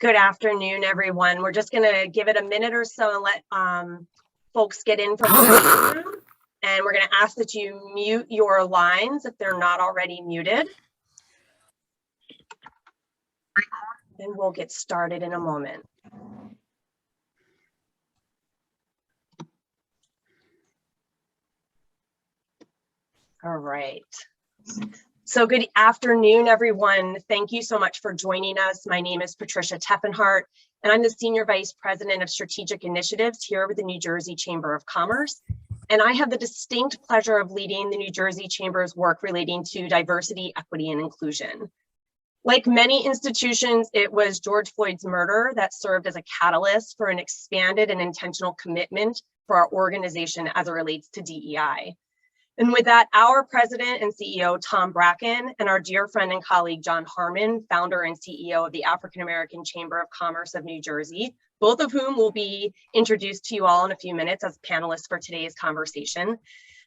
Good afternoon, everyone. We're just going to give it a minute or so and let folks get in from the waiting room. And we're going to ask that you mute your lines if they're not already muted. And we'll get started in a moment. All right. So good afternoon, everyone. Thank you so much for joining us. My name is Patricia Teppenhart, and I'm the Senior Vice President of Strategic Initiatives here with the New Jersey Chamber of Commerce. And I have the distinct pleasure of leading the New Jersey Chamber's work relating to diversity, equity, and inclusion. Like many institutions, it was George Floyd's murder that served as a catalyst for an expanded and intentional commitment for our organization as it relates to DEI. And with that, our president and CEO, Tom Bracken, and our dear friend and colleague, John Harmon, founder and CEO of the African American Chamber of Commerce of New Jersey, both of whom will be introduced to you all in a few minutes as panelists for today's conversation,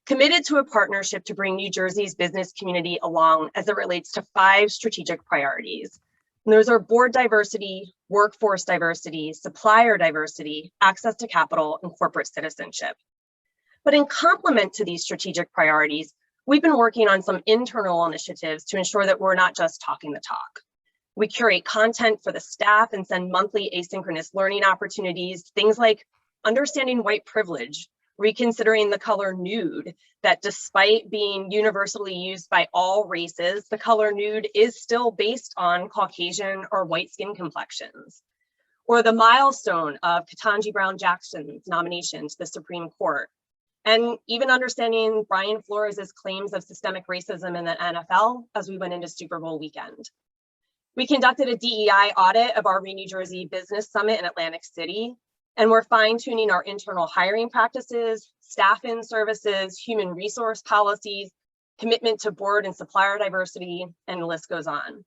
committed to a partnership to bring New Jersey's business community along as it relates to 5 strategic priorities. And those are board diversity, workforce diversity, supplier diversity, access to capital, and corporate citizenship. But in complement to these strategic priorities, we've been working on some internal initiatives to ensure that we're not just talking the talk. We curate content for the staff and send monthly asynchronous learning opportunities, things like understanding white privilege, reconsidering the color nude, that despite being universally used by all races, the color nude is still based on Caucasian or white skin complexions. Or the milestone of Ketanji Brown Jackson's nomination to the Supreme Court. And even understanding Brian Flores' claims of systemic racism in the NFL as we went into Super Bowl weekend. We conducted a DEI audit of our New Jersey Business Summit in Atlantic City, and we're fine-tuning our internal hiring practices, staff-in services, human resource policies, commitment to board and supplier diversity, and the list goes on.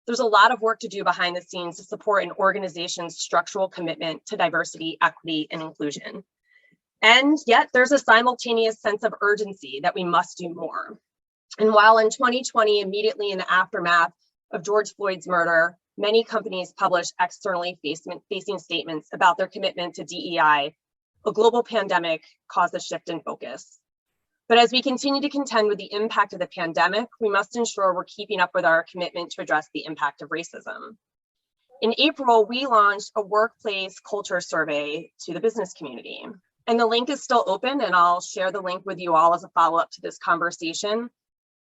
There's a lot of work to do behind the scenes to support an organization's structural commitment to diversity, equity, and inclusion. And yet there's a simultaneous sense of urgency that we must do more. And while in 2020, immediately in the aftermath of George Floyd's murder, many companies published externally facing statements about their commitment to DEI, a global pandemic caused a shift in focus. But as we continue to contend with the impact of the pandemic, we must ensure we're keeping up with our commitment to address the impact of racism. In April, we launched a workplace culture survey to the business community. And the link is still open, and I'll share the link with you all as a follow-up to this conversation.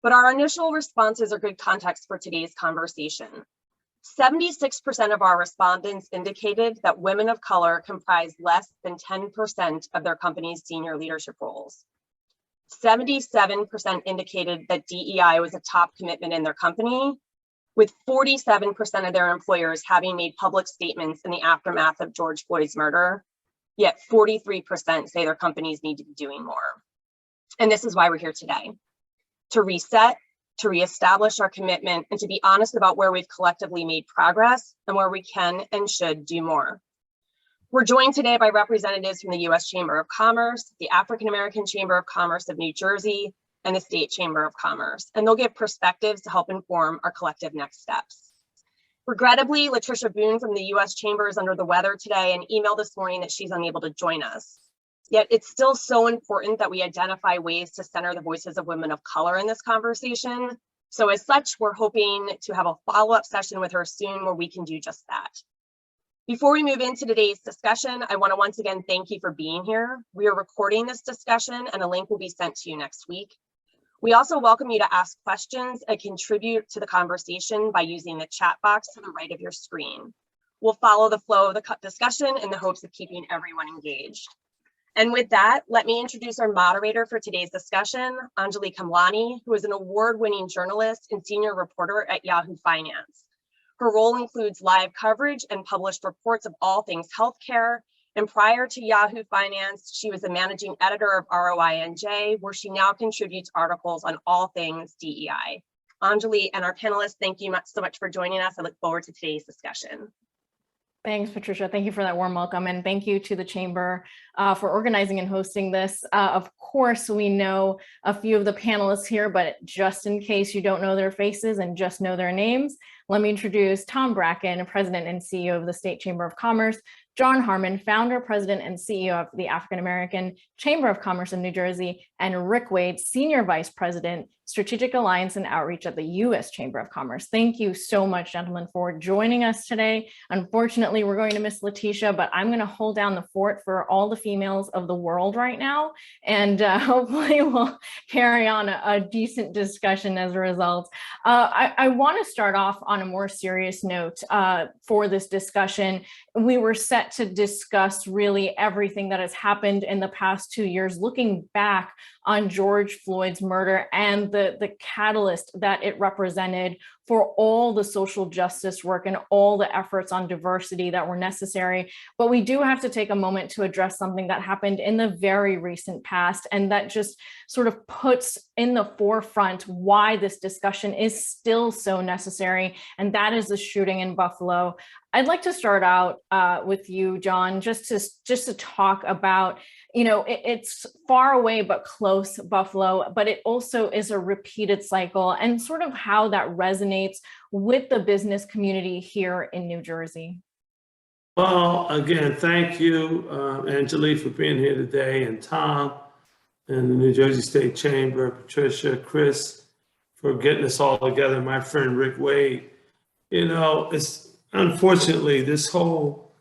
But our initial responses are good context for today's conversation. 76% of our respondents indicated that women of color comprise less than 10% of their company's senior leadership roles. 77% indicated that DEI was a top commitment in their company, with 47% of their employers having made public statements in the aftermath of George Floyd's murder. Yet 43% say their companies need to be doing more. And this is why we're here today, to reset, to reestablish our commitment, and to be honest about where we've collectively made progress and where we can and should do more. We're joined today by representatives from the U.S. Chamber of Commerce, the African American Chamber of Commerce of New Jersey, and the State Chamber of Commerce, and they'll give perspectives to help inform our collective next steps. Regrettably, Latricia Boone from the U.S. Chamber is under the weather today and emailed this morning that she's unable to join us. Yet it's still so important that we identify ways to center the voices of women of color in this conversation. So as such, we're hoping to have a follow-up session with her soon where we can do just that. Before we move into today's discussion, I want to once again thank you for being here. We are recording this discussion and a link will be sent to you next week. We also welcome you to ask questions and contribute to the conversation by using the chat box to the right of your screen. We'll follow the flow of the discussion in the hopes of keeping everyone engaged. And with that, let me introduce our moderator for today's discussion, Anjali Kamlani, who is an award-winning journalist and senior reporter at Yahoo Finance. Her role includes live coverage and published reports of all things healthcare. And prior to Yahoo Finance, she was the managing editor of ROINJ, where she now contributes articles on all things DEI. Anjali and our panelists, thank you so much for joining us. I look forward to today's discussion. Thanks, Patricia. Thank you for that warm welcome. And thank you to the Chamber for organizing and hosting this. Of course, we know a few of the panelists here, but just in case you don't know their faces and just know their names, let me introduce Tom Bracken, President and CEO of the State Chamber of Commerce, John Harmon, founder, president, and CEO of the African American Chamber of Commerce in New Jersey, and Rick Wade, Senior Vice President, Strategic Alliance and Outreach at the U.S. Chamber of Commerce. Thank you so much, gentlemen, for joining us today. Unfortunately, we're going to miss Letitia, but I'm going to hold down the fort for all the females of the world right now, and hopefully we'll carry on a decent discussion as a result. I want to start off on a more serious note for this discussion. We were set to discuss really everything that has happened in the past 2 years, looking back on George Floyd's murder and the catalyst that it represented for all the social justice work and all the efforts on diversity that were necessary. But we do have to take a moment to address something that happened in the very recent past, and that just sort of puts in the forefront why this discussion is still so necessary, and that is the shooting in Buffalo. I'd like to start out with you, John, just to talk about, it's far away but close, Buffalo, but it also is a repeated cycle, and sort of how that resonates with the business community here in New Jersey. Well, again, thank you, Angelique, for being here today, and Tom, and the New Jersey State Chamber, Patricia, Chris, for getting us all together, my friend Rick Wade. It's unfortunately this whole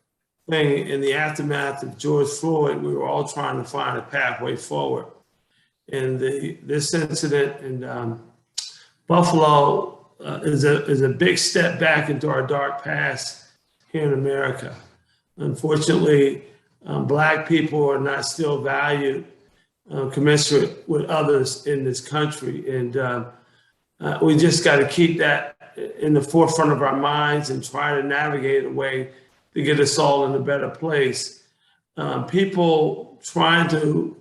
thing in the aftermath of George Floyd, we were all trying to find a pathway forward. And this incident in Buffalo is a big step back into our dark past here in America. Unfortunately, Black people are not still valued commensurate with others in this country. And we just got to keep that in the forefront of our minds and try to navigate a way to get us all in a better place. People trying to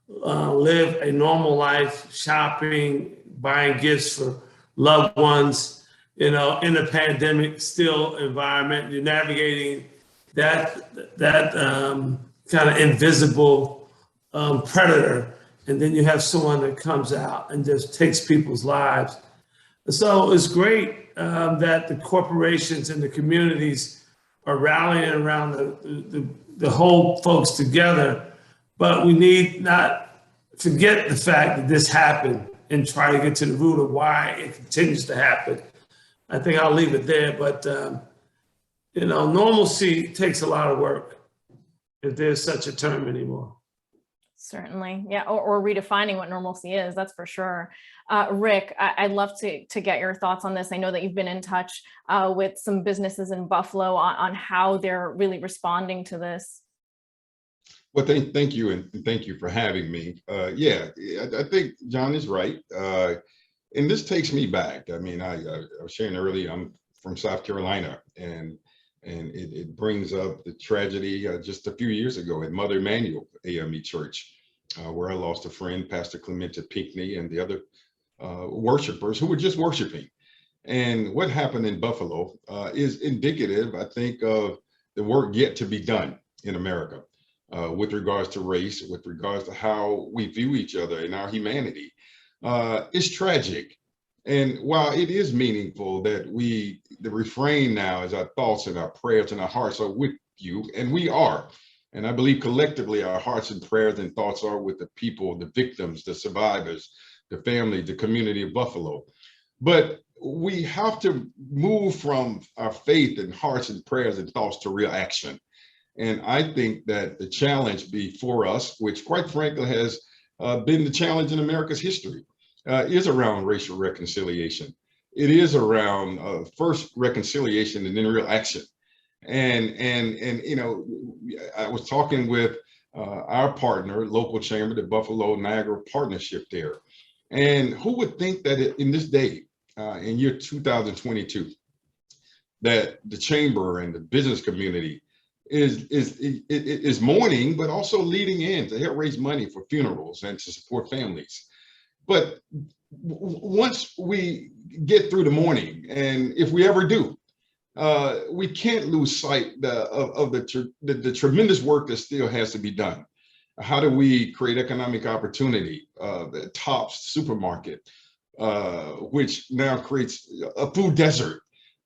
live a normal life, shopping, buying gifts for loved ones, in a pandemic still environment, you're navigating that kind of invisible predator. And then you have someone that comes out and just takes people's lives. So it's great that the corporations and the communities are rallying around the whole folks together, but we need not forget the fact that this happened and try to get to the root of why it continues to happen. I think I'll leave it there, but normalcy takes a lot of work, if there's such a term anymore. Certainly, yeah, or redefining what normalcy is, that's for sure. Rick, I'd love to get your thoughts on this. I know that you've been in touch with some businesses in Buffalo on how they're really responding to this. Well, thank you, and thank you for having me. Yeah, I think John is right. And this takes me back. I mean, I was sharing earlier, I'm from South Carolina, and it brings up the tragedy just a few years ago at Mother Emanuel AME Church, where I lost a friend, Pastor Clementa Pinckney, and the other worshipers who were just worshiping. And what happened in Buffalo is indicative, I think, of the work yet to be done in America with regards to race, with regards to how we view each other and our humanity. It's tragic. And while it is meaningful that the refrain now is our thoughts and our prayers and our hearts are with you, and we are. And I believe collectively our hearts and prayers and thoughts are with the people, the victims, the survivors, the family, the community of Buffalo. But we have to move from our faith and hearts and prayers and thoughts to real action. And I think that the challenge before us, which quite frankly has been the challenge in America's history, is around racial reconciliation. It is around first reconciliation and then real action. And I was talking with our partner, local chamber, the Buffalo Niagara Partnership there. And who would think that in this day, in year 2022, that the chamber and the business community is mourning, but also leading in to help raise money for funerals and to support families. But once we get through the mourning, and if we ever do, we can't lose sight of the tremendous work that still has to be done. How do we create economic opportunity? The Tops supermarket, which now creates a food desert.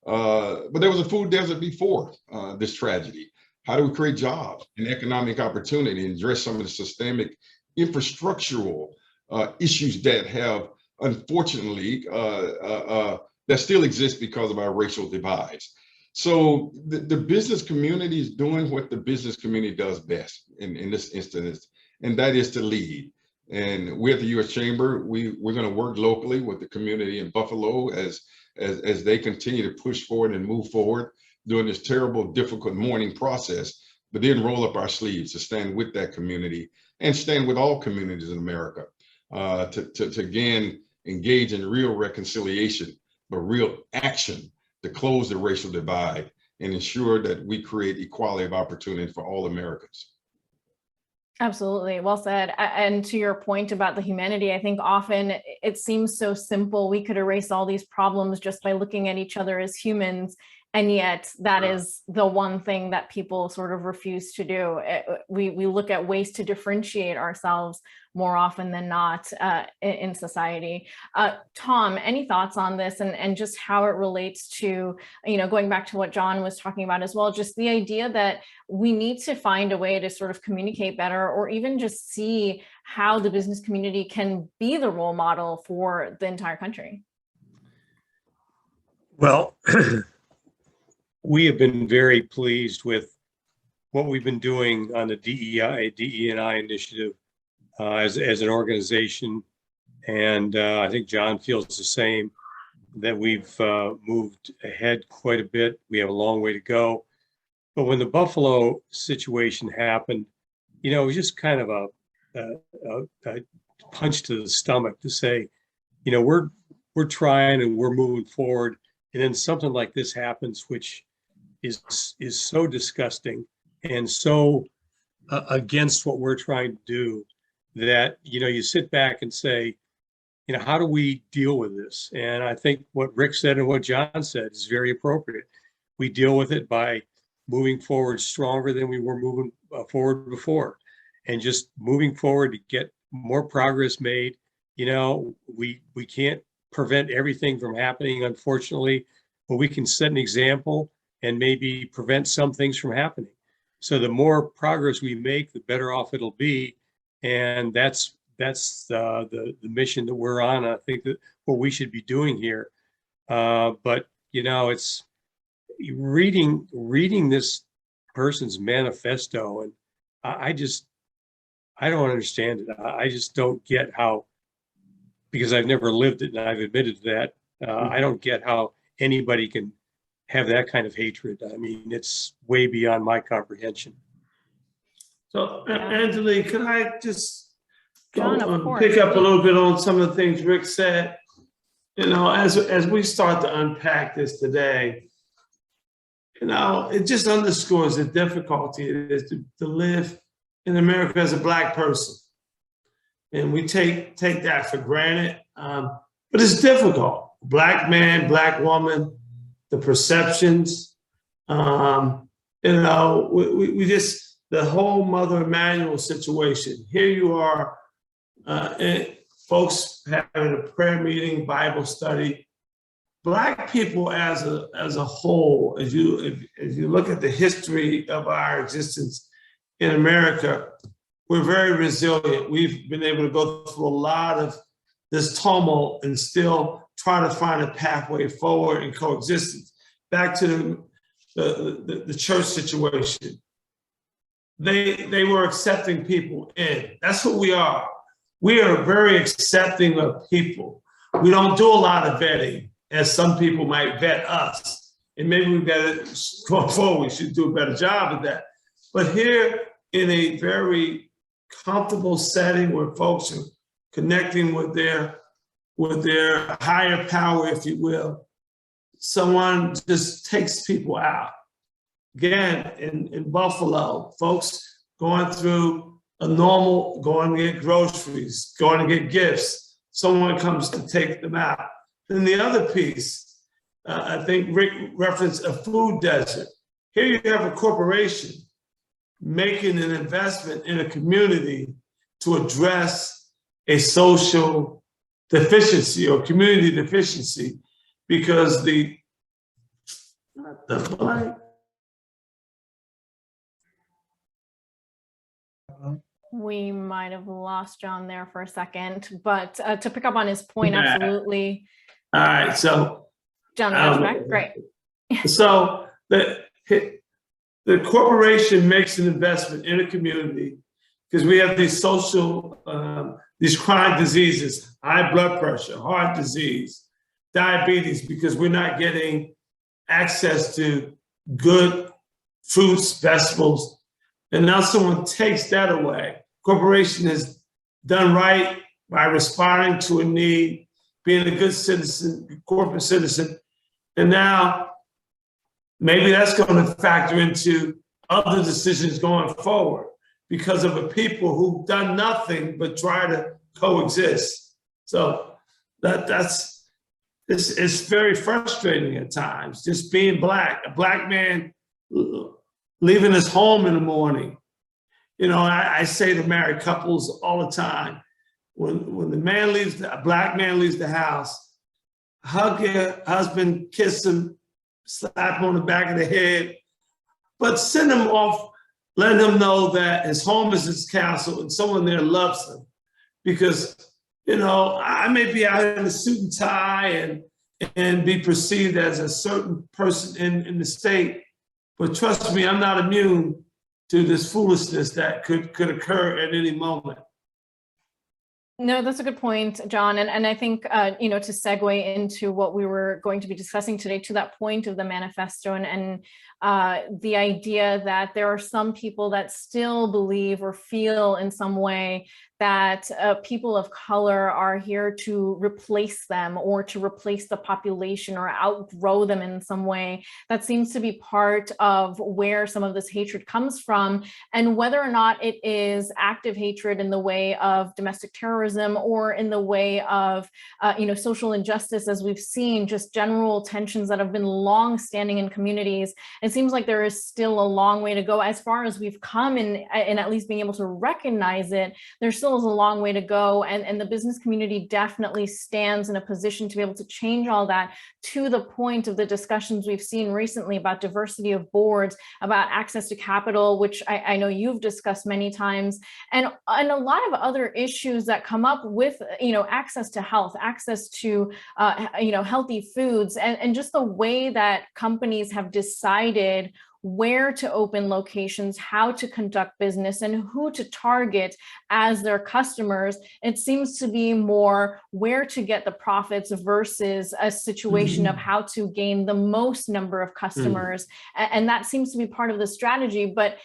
But there was a food desert before this tragedy. How do we create jobs and economic opportunity and address some of the systemic infrastructural issues that have, unfortunately, that still exist because of our racial divides? So the business community is doing what the business community does best in this instance, and that is to lead. And we at the U.S. Chamber, we're going to work locally with the community in Buffalo as they continue to push forward and move forward during this terrible, difficult mourning process, but then roll up our sleeves to stand with that community and stand with all communities in America to again engage in real reconciliation, but real action to close the racial divide and ensure that we create equality of opportunity for all Americans. Absolutely. Well said. And to your point about the humanity, I think often it seems so simple. We could erase all these problems just by looking at each other as humans. And yet that is the one thing that people sort of refuse to do. We look at ways to differentiate ourselves more often than not in society. Tom, any thoughts on this and just how it relates to, going back to what John was talking about as well, just the idea that we need to find a way to sort of communicate better, or even just see how the business community can be the role model for the entire country? Well, we have been very pleased with what we've been doing on the DE&I initiative as an organization. And I think John feels the same, that we've moved ahead quite a bit. We have a long way to go. But when the Buffalo situation happened, it was just kind of a punch to the stomach to say, we're trying and we're moving forward. And then something like this happens, which is so disgusting and so against what we're trying to do, that you sit back and say, how do we deal with this? And I think what Rick said and what John said is very appropriate. We deal with it by moving forward stronger than we were moving forward before, and just moving forward to get more progress made. We can't prevent everything from happening, unfortunately, but we can set an example and maybe prevent some things from happening. So the more progress we make, the better off it'll be. And that's the mission that we're on. I think that what we should be doing here. But it's reading this person's manifesto, and I don't understand it. I just don't get how, because I've never lived it and I've admitted to that. I don't get how anybody can have that kind of hatred. I mean, it's way beyond my comprehension. So, Angelique, could I just John, of course, pick up a little bit on some of the things Rick said? As we start to unpack this today, it just underscores the difficulty it is to live in America as a Black person. And we take that for granted, but it's difficult. Black man, Black woman, the perceptions, we just, the whole Mother Emanuel situation. Here you are, folks having a prayer meeting, Bible study. Black people as a whole, as you look at the history of our existence in America, we're very resilient. We've been able to go through a lot of this tumult and still try to find a pathway forward and coexistence. Back to the church situation. They were accepting people in. That's who we are. We are very accepting of people. We don't do a lot of vetting, as some people might vet us. And maybe we better, going forward, we should do a better job of that. But here, in a very comfortable setting where folks are connecting with their higher power, if you will, someone just takes people out. Again, in Buffalo, folks going through going to get groceries, going to get gifts, someone comes to take them out. Then the other piece I think Rick referenced a food desert. Here you have a corporation making an investment in a community to address a social deficiency or community deficiency, because what the fuck? We might have lost John there for a second, but to pick up on his point, Yeah. absolutely. All right, so John, got you back. Great. so the corporation makes an investment in a community because we have these social, these chronic diseases, high blood pressure, heart disease, diabetes, because we're not getting access to good fruits, vegetables, and now someone takes that away. Corporation has done right by responding to a need, being a good citizen, corporate citizen, and now maybe that's going to factor into other decisions going forward because of a people who've done nothing but try to coexist. So it's very frustrating at times, just being Black, a Black man leaving his home in the morning. You know, I say to married couples all the time, when the man leaves, a Black man leaves the house, hug your husband, kiss him, slap him on the back of the head, but send him off, let him know that his home is his castle and someone there loves him. Because, you know, I may be out in a suit and tie and be perceived as a certain person in the state, but trust me, I'm not immune to this foolishness that could occur at any moment. No, that's a good point, John. And I think, you know, to segue into what we were going to be discussing today, to that point of the manifesto and the idea that there are some people that still believe or feel in some way that people of color are here to replace them or to replace the population or outgrow them in some way. That seems to be part of where some of this hatred comes from, and whether or not it is active hatred in the way of domestic terrorism or in the way of you know, social injustice, as we've seen, just general tensions that have been long standing in communities. It seems like there is still a long way to go as far as we've come in at least being able to recognize it. There's still is a long way to go, and the business community definitely stands in a position to be able to change all that, to the point of the discussions we've seen recently about diversity of boards, about access to capital, which I know you've discussed many times, and a lot of other issues that come up with, you know, access to health, access to you know, healthy foods, and just the way that companies have decided where to open locations, how to conduct business, and who to target as their customers. It seems to be more where to get the profits versus a situation of how to gain the most number of customers. And that seems to be part of the strategy. But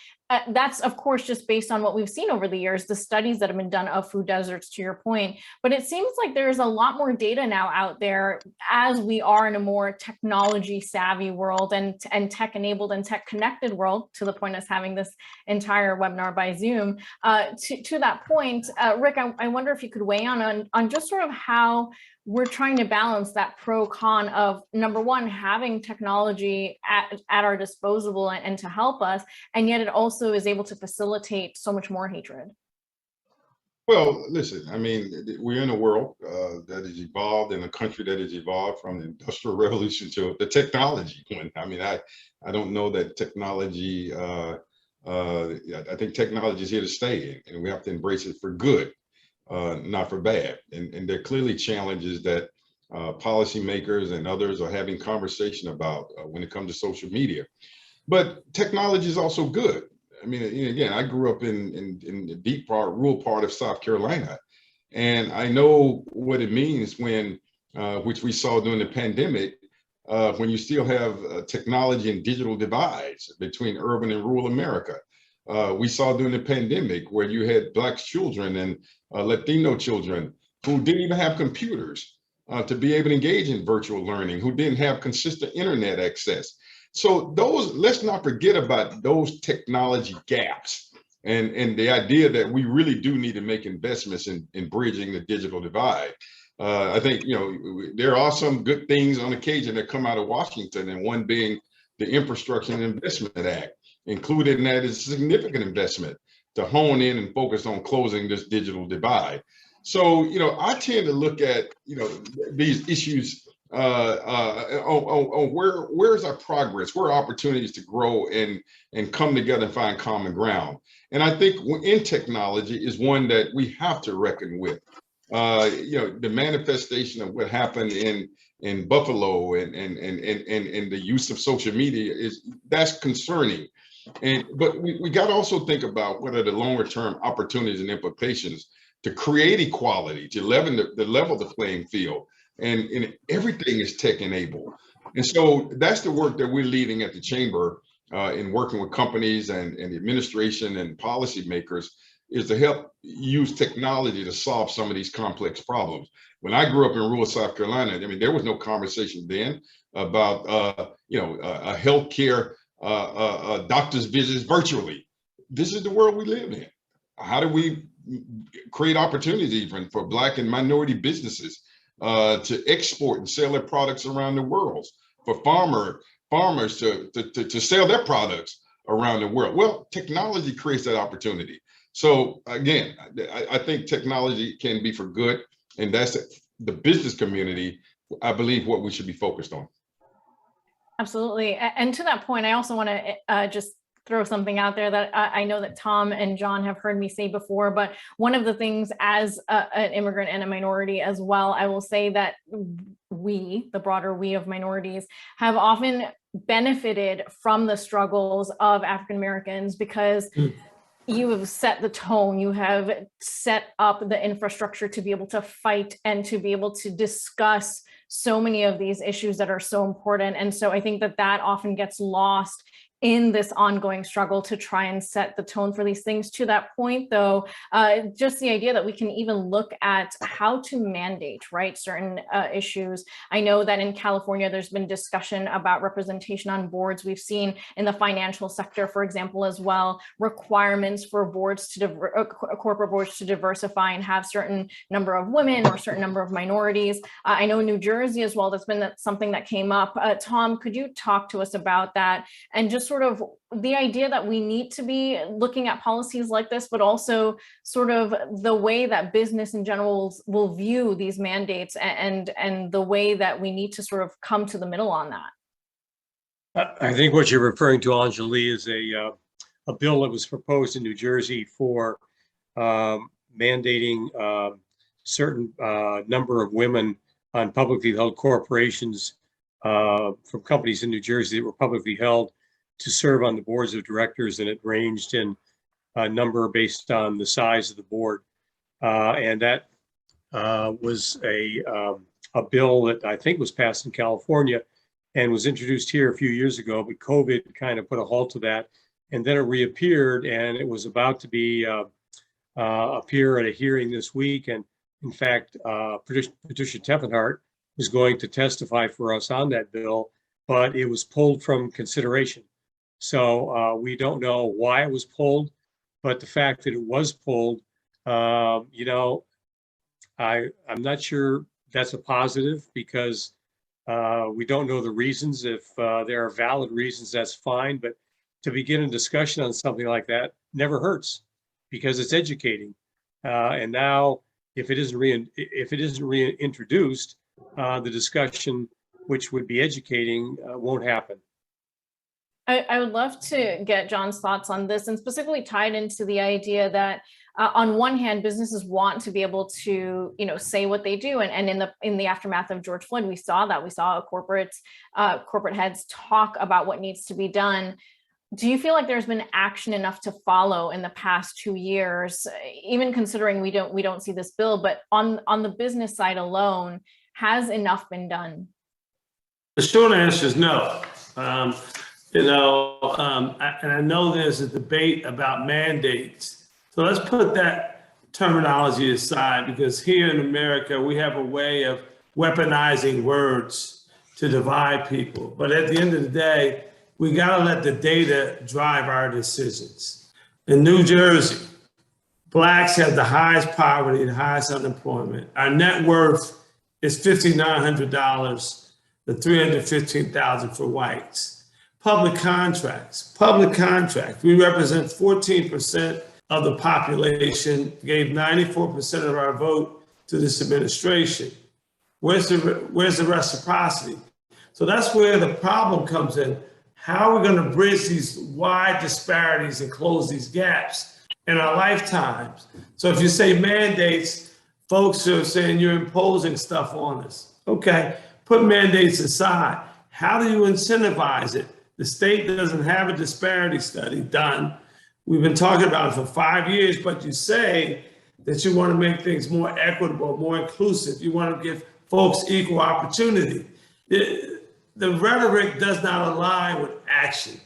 that's, of course, just based on what we've seen over the years, the studies that have been done of food deserts, to your point. But it seems like there's a lot more data now out there, as we are in a more technology savvy world and tech enabled and tech connected world, to the point of us having this entire webinar by Zoom. To that point, Rick, I wonder if you could weigh on just sort of how we're trying to balance that pro-con of, number one, having technology at our disposal and to help us, and yet it also is able to facilitate so much more hatred. Well, listen, I mean, we're in a world that has evolved, in a country that has evolved from the Industrial Revolution to the technology one. I mean, I don't know that technology, I think technology is here to stay, and we have to embrace it for good. Not for bad. And there are clearly challenges that policymakers and others are having conversation about when it comes to social media. But technology is also good. I mean, again, I grew up in the deep part, rural part of South Carolina, and I know what it means when, which we saw during the pandemic, when you still have technology and digital divides between urban and rural America. We saw during the pandemic where you had Black children and Latino children who didn't even have computers to be able to engage in virtual learning, who didn't have consistent internet access. So let's not forget about those technology gaps and the idea that we really do need to make investments in bridging the digital divide. I think, there are some good things on occasion that come out of Washington, and one being the Infrastructure and Investment Act. Included in that is significant investment to hone in and focus on closing this digital divide. So, I tend to look at, these issues on where's our progress, where are opportunities to grow and come together and find common ground. And I think in technology is one that we have to reckon with. The manifestation of what happened in Buffalo and the use of social media that's concerning. But we got to also think about what are the longer term opportunities and implications to create equality, to level the playing field. And everything is tech enabled. And so that's the work that we're leading at the Chamber in working with companies and the administration and policymakers, is to help use technology to solve some of these complex problems. When I grew up in rural South Carolina, I mean, there was no conversation then about, a healthcare doctor's visits virtually. This is the world we live in. How do we create opportunities even for Black and minority businesses to export and sell their products around the world, for farmers to sell their products around the world? Well, technology creates that opportunity. So again, I think technology can be for good, and that's the business community, I believe, what we should be focused on. Absolutely. And to that point, I also want to just throw something out there that I know that Tom and John have heard me say before, but one of the things as an immigrant and a minority as well, I will say that we, the broader we of minorities, have often benefited from the struggles of African Americans because you have set the tone, you have set up the infrastructure to be able to fight and to be able to discuss so many of these issues that are so important. And so I think that often gets lost in this ongoing struggle to try and set the tone for these things. To that point, though, just the idea that we can even look at how to mandate, right, certain issues. I know that in California, there's been discussion about representation on boards. We've seen in the financial sector, for example, as well, requirements for boards to corporate boards to diversify and have certain number of women or certain number of minorities. I know in New Jersey as well, that's been something that came up. Tom, could you talk to us about that and just sort of the idea that we need to be looking at policies like this, but also sort of the way that business in general will view these mandates and the way that we need to sort of come to the middle on that? I think what you're referring to, Anjali, is a bill that was proposed in New Jersey for mandating certain number of women on publicly held corporations from companies in New Jersey that were publicly held to serve on the boards of directors, and it ranged in a number based on the size of the board. And that was a bill that I think was passed in California and was introduced here a few years ago, but COVID kind of put a halt to that. And then it reappeared, and it was about to be appear at a hearing this week. And in fact, Patricia Teffenhart was going to testify for us on that bill, but it was pulled from consideration. So we don't know why it was pulled, but the fact that it was pulled, I'm not sure that's a positive, because we don't know the reasons. If there are valid reasons, that's fine. But to begin a discussion on something like that never hurts, because it's educating. And now, if it isn't reintroduced, the discussion, which would be educating, won't happen. I would love to get John's thoughts on this, and specifically tied into the idea that on one hand, businesses want to be able to, say what they do. And in the aftermath of George Floyd, we saw corporate heads talk about what needs to be done. Do you feel like there's been action enough to follow in the past 2 years, even considering we don't see this bill, but on the business side alone, has enough been done? The short answer is no. And I know there's a debate about mandates. So let's put that terminology aside, because here in America, we have a way of weaponizing words to divide people. But at the end of the day, we gotta let the data drive our decisions. In New Jersey, Blacks have the highest poverty, the highest unemployment. Our net worth is $5,900 to $315,000 for whites. Public contracts. We represent 14% of the population, gave 94% of our vote to this administration. Where's the reciprocity? So that's where the problem comes in. How are we going to bridge these wide disparities and close these gaps in our lifetimes? So if you say mandates, folks are saying you're imposing stuff on us. Okay, put mandates aside. How do you incentivize it? The state doesn't have a disparity study done. We've been talking about it for 5 years, but you say that you want to make things more equitable, more inclusive. You want to give folks equal opportunity. The rhetoric does not align with action.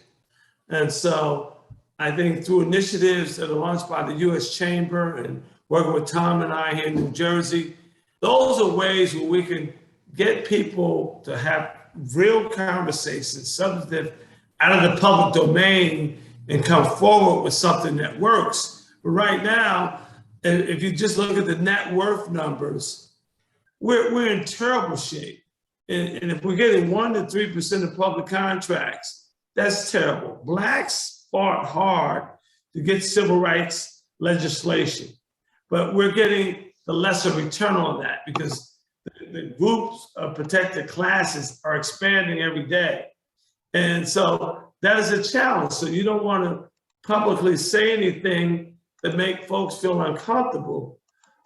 And so I think through initiatives that are launched by the US Chamber and working with Tom and I here in New Jersey, those are ways where we can get people to have real conversations, substantive, out of the public domain and come forward with something that works. But right now, if you just look at the net worth numbers, we're in terrible shape. And if we're getting 1 to 3% of public contracts, that's terrible. Blacks fought hard to get civil rights legislation, but we're getting the lesser return on that because the groups of protected classes are expanding every day. And so that is a challenge. So you don't want to publicly say anything that make folks feel uncomfortable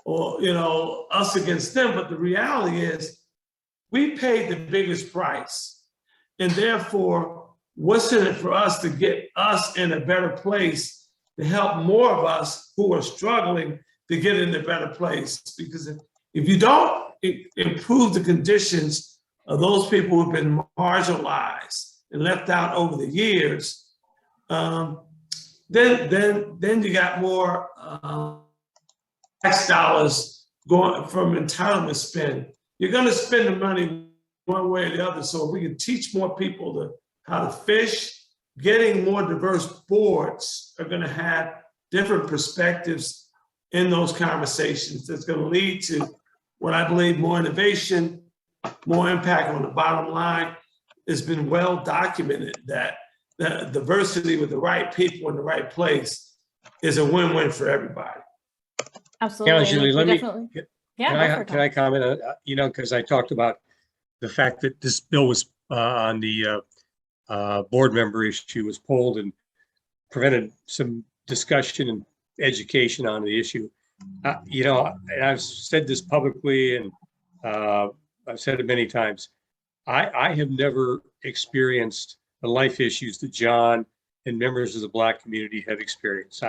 or, us against them. But the reality is we paid the biggest price. And therefore, what's in it for us to get us in a better place to help more of us who are struggling to get in a better place? Because if you don't improve the conditions of those people who've been marginalized and left out over the years, then you got more tax dollars going from entitlement spend. You're going to spend the money one way or the other. So if we can teach more people how to fish, getting more diverse boards are going to have different perspectives in those conversations. That's going to lead to what I believe more innovation, more impact on the bottom line. It's been well documented that the diversity with the right people in the right place is a win-win for everybody. Absolutely. Yeah, Julie, let me, Can I comment, because I talked about the fact that this bill was on the board member issue was pulled and prevented some discussion and education on the issue. And I've said this publicly and I've said it many times. I have never experienced the life issues that John and members of the Black community have experienced.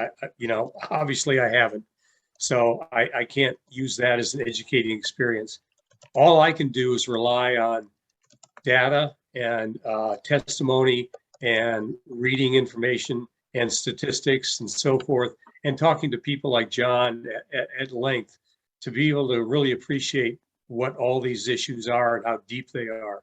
Obviously I haven't. So I can't use that as an educating experience. All I can do is rely on data and testimony and reading information and statistics and so forth, and talking to people like John at length to be able to really appreciate what all these issues are and how deep they are.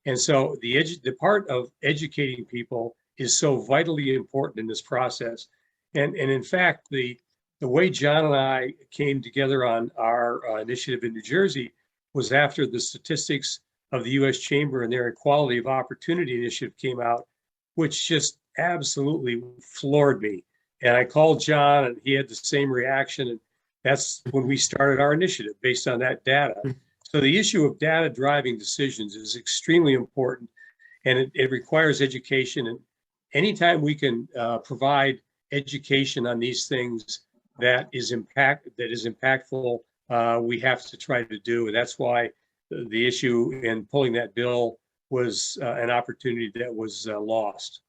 And so the part of educating people is so vitally important in this process. And in fact, the way John and I came together on our initiative in New Jersey was after the statistics of the US Chamber and their Equality of Opportunity initiative came out, which just absolutely floored me. And I called John and he had the same reaction. And that's when we started our initiative based on that data. So the issue of data driving decisions is extremely important, and it requires education. And anytime we can provide education on these things that is impactful, we have to try to do. And that's why the issue in pulling that bill was an opportunity that was lost.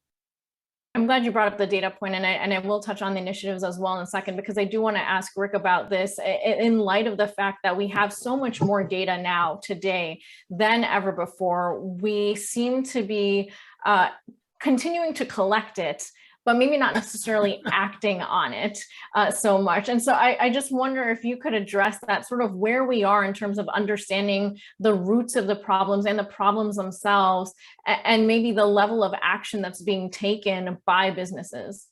I'm glad you brought up the data point, and I will touch on the initiatives as well in a second, because I do want to ask Rick about this in light of the fact that we have so much more data now today than ever before. We seem to be continuing to collect it, but maybe not necessarily acting on it so much. And so I just wonder if you could address that, sort of where we are in terms of understanding the roots of the problems and the problems themselves, and maybe the level of action that's being taken by businesses.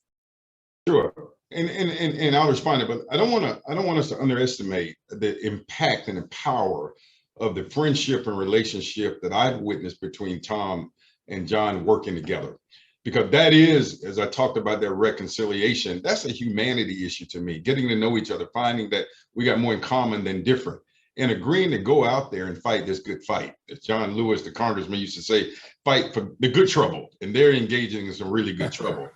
Sure, and I'll respond to it, but I don't want us to underestimate the impact and the power of the friendship and relationship that I've witnessed between Tom and John working together. Because that is, as I talked about that reconciliation, that's a humanity issue to me, getting to know each other, finding that we got more in common than different, and agreeing to go out there and fight this good fight. As John Lewis, the congressman, used to say, fight for the good trouble, and they're engaging in some really good trouble.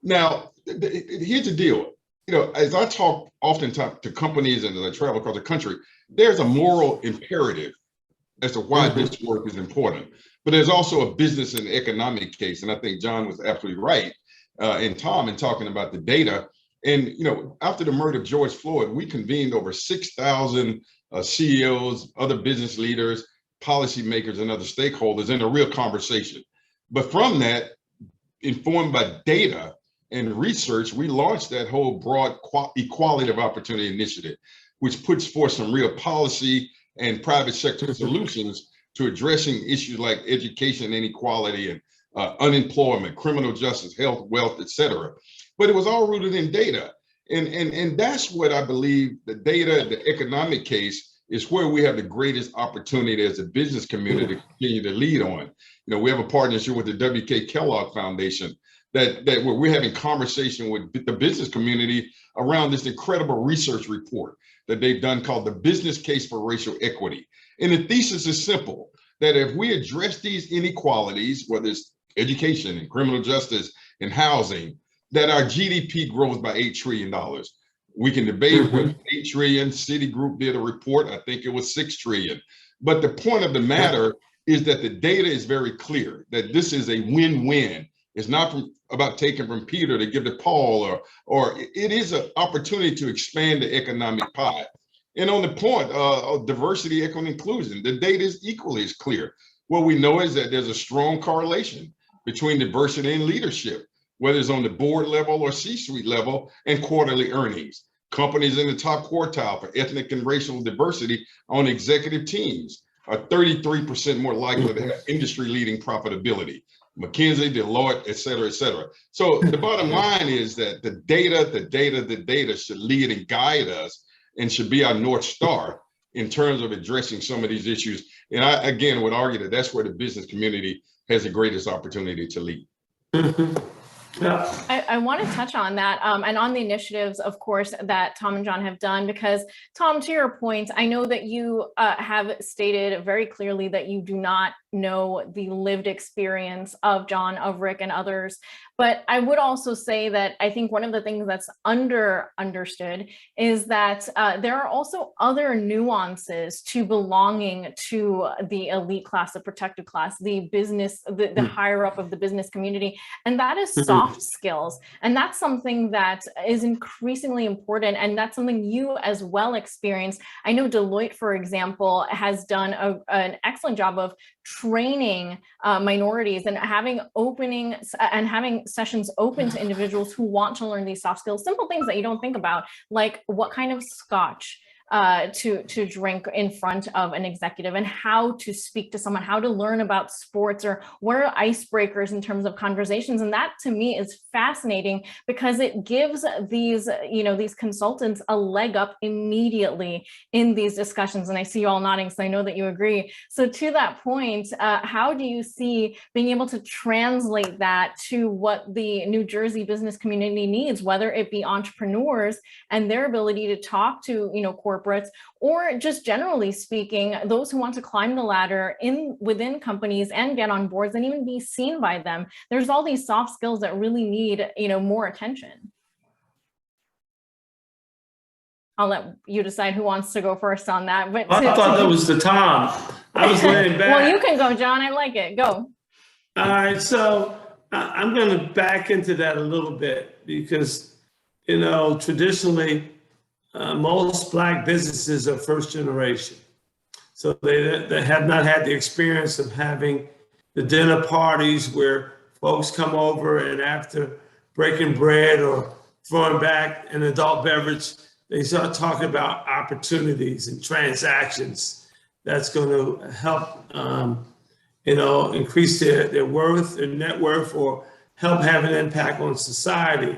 Now, here's the deal. You know, as I talk oftentimes to companies and as I travel across the country, there's a moral imperative as to why this work is important. But there's also a business and economic case. And I think John was absolutely right, and Tom, in talking about the data. And, you know, after the murder of George Floyd, we convened over 6,000 CEOs, other business leaders, policymakers, and other stakeholders in a real conversation. But from that, informed by data and research, we launched that whole broad equality of opportunity initiative, which puts forth some real policy and private sector solutions to addressing issues like education inequality and unemployment, criminal justice, health, wealth, et cetera. But it was all rooted in data. And that's what I believe the data, the economic case is where we have the greatest opportunity as a business community to continue to lead on. You know, we have a partnership with the W.K. Kellogg Foundation that where we're having conversation with the business community around this incredible research report that they've done called the Business Case for Racial Equity. And the thesis is simple, that if we address these inequalities, whether it's education and criminal justice and housing, that our GDP grows by $8 trillion. We can debate what 8 trillion, Citigroup did a report, I think it was 6 trillion. But the point of the matter is that the data is very clear, that this is a win-win. It's not about taking from Peter to give to Paul, or it is an opportunity to expand the economic pie. And on the point of diversity, equity, and inclusion, the data is equally as clear. What we know is that there's a strong correlation between diversity and leadership, whether it's on the board level or C-suite level, and quarterly earnings. Companies in the top quartile for ethnic and racial diversity on executive teams are 33% more likely to have industry-leading profitability. McKinsey, Deloitte, et cetera, et cetera. So the bottom line is that the data should lead and guide us and should be our North Star in terms of addressing some of these issues. And I, again, would argue that that's where the business community has the greatest opportunity to lead. Yeah. I want to touch on that and on the initiatives, of course, that Tom and John have done, because Tom, to your point, I know that you have stated very clearly that you do not know the lived experience of John, of Rick, and others. But I would also say that I think one of the things that's understood is that there are also other nuances to belonging to the elite class, the protected class, the business, the higher up of the business community, and that is soft skills. And that's something that is increasingly important, and that's something you as well experience. I know Deloitte, for example, has done an excellent job of training minorities and having sessions open to individuals who want to learn these soft skills, simple things that you don't think about, like what kind of scotch to drink in front of an executive, and how to speak to someone, how to learn about sports, or what are icebreakers in terms of conversations. And that to me is fascinating, because it gives these, these consultants a leg up immediately in these discussions. And I see you all nodding, so I know that you agree. So to that point, how do you see being able to translate that to what the New Jersey business community needs, whether it be entrepreneurs and their ability to talk to, corporates, or just generally speaking, those who want to climb the ladder within companies and get on boards and even be seen by them? There's all these soft skills that really need, more attention. I'll let you decide who wants to go first on that. But I thought that was the Tom. I was laying back. Well, you can go, John. I like it. Go. All right, so I'm going to back into that a little bit, because, traditionally, most Black businesses are first generation. So they have not had the experience of having the dinner parties where folks come over and after breaking bread or throwing back an adult beverage, they start talking about opportunities and transactions that's going to help, increase their worth, their net worth, or help have an impact on society.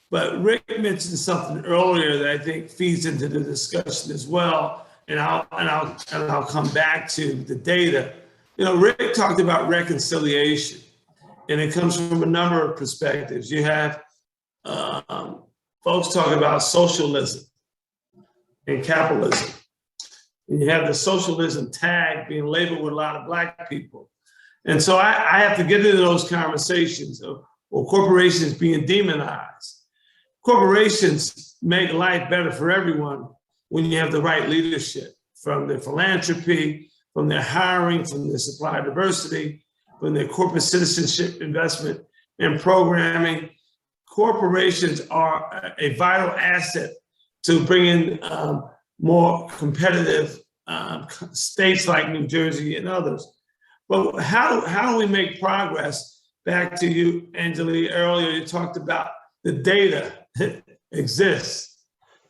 But Rick mentioned something earlier that I think feeds into the discussion as well, and I'll come back to the data. You know, Rick talked about reconciliation, and it comes from a number of perspectives. You have folks talking about socialism and capitalism. And you have the socialism tag being labeled with a lot of Black people. And so I have to get into those conversations of corporations being demonized. Corporations make life better for everyone when you have the right leadership, from their philanthropy, from their hiring, from their supplier diversity, from their corporate citizenship investment and programming. Corporations are a vital asset to bring in more competitive states like New Jersey and others. But how do we make progress? Back to you, Anjali, earlier you talked about the data that exists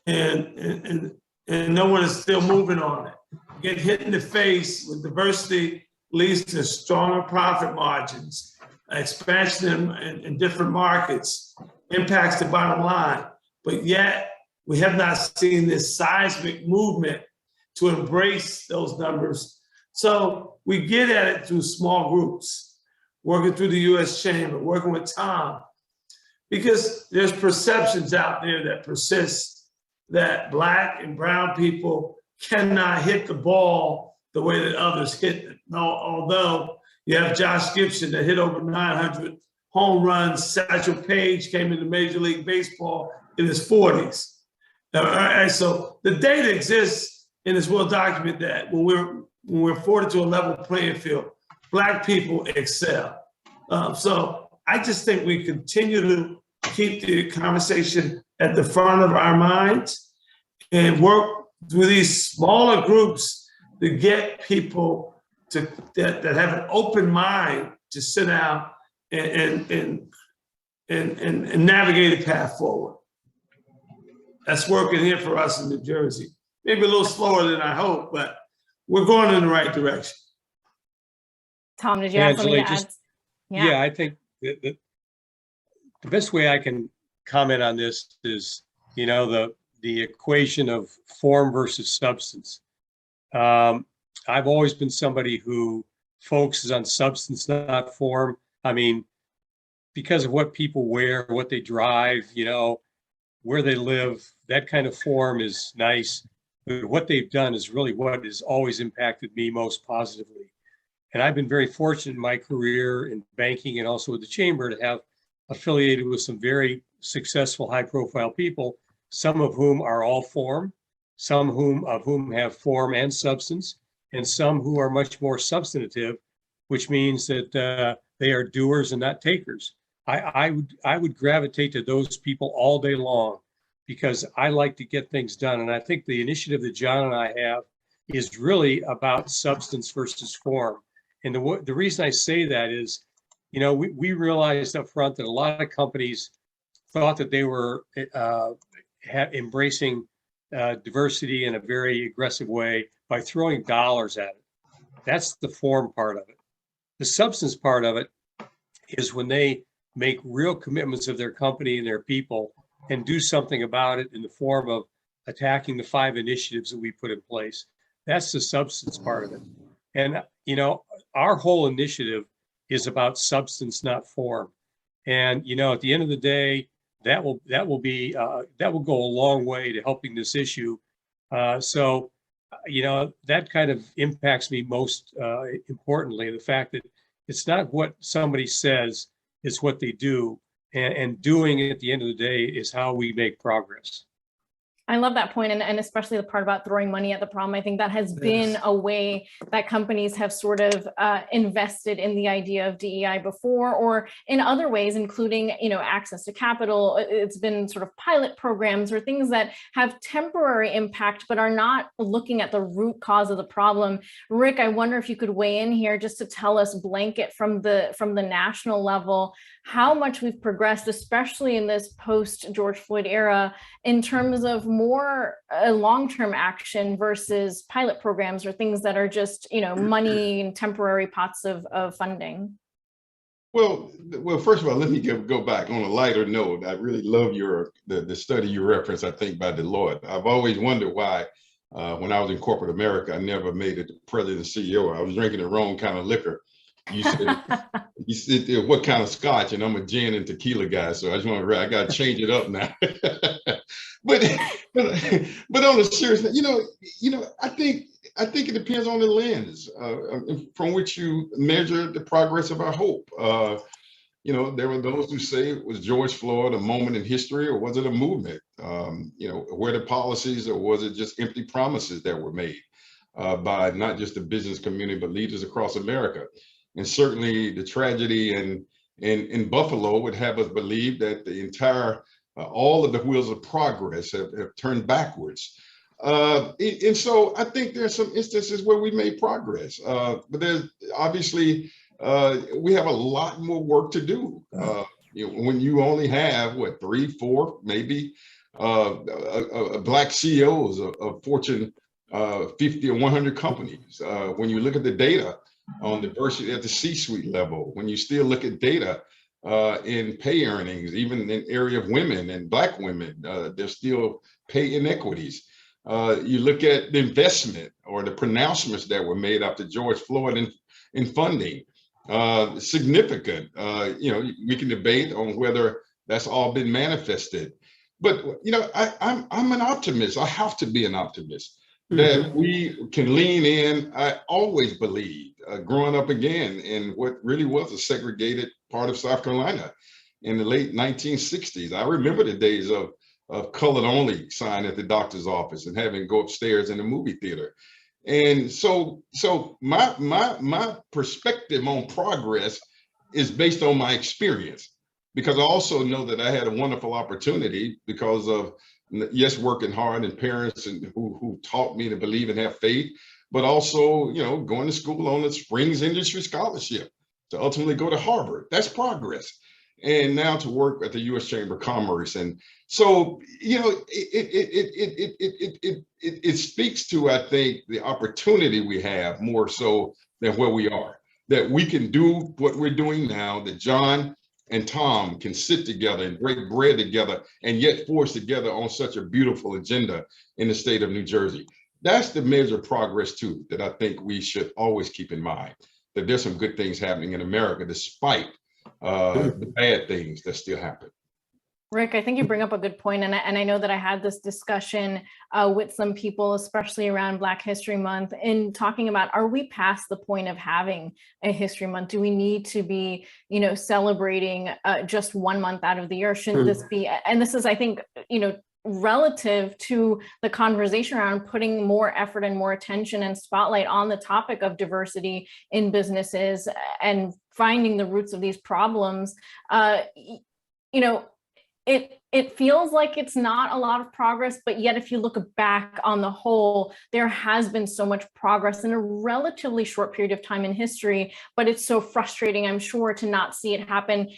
and no one is still moving on it. Get hit in the face with diversity leads to stronger profit margins, expansion in different markets, impacts the bottom line. But yet we have not seen this seismic movement to embrace those numbers. So we get at it through small groups, working through the US Chamber, working with Tom, because there's perceptions out there that persist that Black and brown people cannot hit the ball the way that others hit it. Although you have Josh Gibson that hit over 900 home runs, Satchel Paige came into Major League Baseball in his 40s. So the data exists and it's well documented that when we're afforded to a level playing field, Black people excel. So I just think we continue to keep the conversation at the front of our minds and work through these smaller groups to get people that have an open mind to sit down and navigate a path forward. That's working here for us in New Jersey. Maybe a little slower than I hope, but we're going in the right direction. Tom, did you have something to add? Yeah, I think the best way I can comment on this is, you know, the equation of form versus substance. I've always been somebody who focuses on substance, not form. I mean, because of what people wear, what they drive, you know, where they live, that kind of form is nice. But what they've done is really what has always impacted me most positively. And I've been very fortunate in my career in banking and also with the Chamber to have affiliated with some very successful, high-profile people, some of whom are all form, some of whom have form and substance, and some who are much more substantive, which means that they are doers and not takers. I would gravitate to those people all day long because I like to get things done. And I think the initiative that John and I have is really about substance versus form. And the reason I say that is, you know, we realized up front that a lot of companies thought that they were embracing diversity in a very aggressive way by throwing dollars at it. That's the form part of it. The substance part of it is when they make real commitments of their company and their people and do something about it in the form of attacking the 5 initiatives that we put in place. That's the substance part of it. And, you know, our whole initiative is about substance, not form. And, you know, at the end of the day, that will go a long way to helping this issue. So, you know, that kind of impacts me most importantly, the fact that it's not what somebody says, it's what they do. And doing it at the end of the day is how we make progress. I love that point, and especially the part about throwing money at the problem. I think that has been a way that companies have sort of invested in the idea of DEI before, or in other ways, including, you know, access to capital. It's been sort of pilot programs or things that have temporary impact, but are not looking at the root cause of the problem. Rick, I wonder if you could weigh in here just to tell us, blanket from the national level, how much we've progressed, especially in this post George Floyd era, in terms of more long-term action versus pilot programs or things that are just, you know, money and temporary pots of funding. Well, first of all, let me go back on a lighter note. I really love the study you referenced, I think, by Deloitte. I've always wondered why When I was in corporate America, I never made it president and CEO. I was drinking the wrong kind of liquor. You said what kind of scotch, and I'm a gin and tequila guy, so I got to change it up now. but on a serious note, I think it depends on the lens from which you measure the progress of our hope. There were those who say it was George Floyd a moment in history, or was it a movement? Were the policies, or was it just empty promises that were made by not just the business community, but leaders across America? And certainly the tragedy in Buffalo would have us believe that the entire, all of the wheels of progress have turned backwards. And so I think there's some instances where we made progress, but there's obviously, we have a lot more work to do. When you only have, 3, 4, maybe Black CEOs of Fortune 50 or 100 companies, when you look at the data on diversity at the C-suite level, when you still look at data in pay earnings, even in the area of women and Black women, there's still pay inequities. You look at the investment or the pronouncements that were made after George Floyd in funding, significant. We can debate on whether that's all been manifested, but I'm an optimist. I have to be an optimist that we can lean in. I always believed, growing up again in what really was a segregated part of South Carolina in the late 1960s. I remember the days of colored only sign at the doctor's office and having to go upstairs in the movie theater. And so my perspective on progress is based on my experience, because I also know that I had a wonderful opportunity because of, yes, working hard and parents and who taught me to believe and have faith, but also, going to school on a Springs Industry Scholarship to ultimately go to Harvard. That's progress. And now to work at the U.S. Chamber of Commerce. And so, it speaks to, I think, the opportunity we have more so than where we are, that we can do what we're doing now, that John and Tom can sit together and break bread together and yet force together on such a beautiful agenda in the state of New Jersey. That's the measure of progress too, that I think we should always keep in mind, that there's some good things happening in America despite the bad things that still happen. Rick, I think you bring up a good point, and I know that I had this discussion with some people, especially around Black History Month, in talking about, are we past the point of having a History Month? Do we need to be, celebrating just 1 month out of the year? Shouldn't this be, and this is, I think, relative to the conversation around putting more effort and more attention and spotlight on the topic of diversity in businesses and finding the roots of these problems. It feels like it's not a lot of progress, but yet if you look back on the whole, there has been so much progress in a relatively short period of time in history, but it's so frustrating, I'm sure, to not see it happen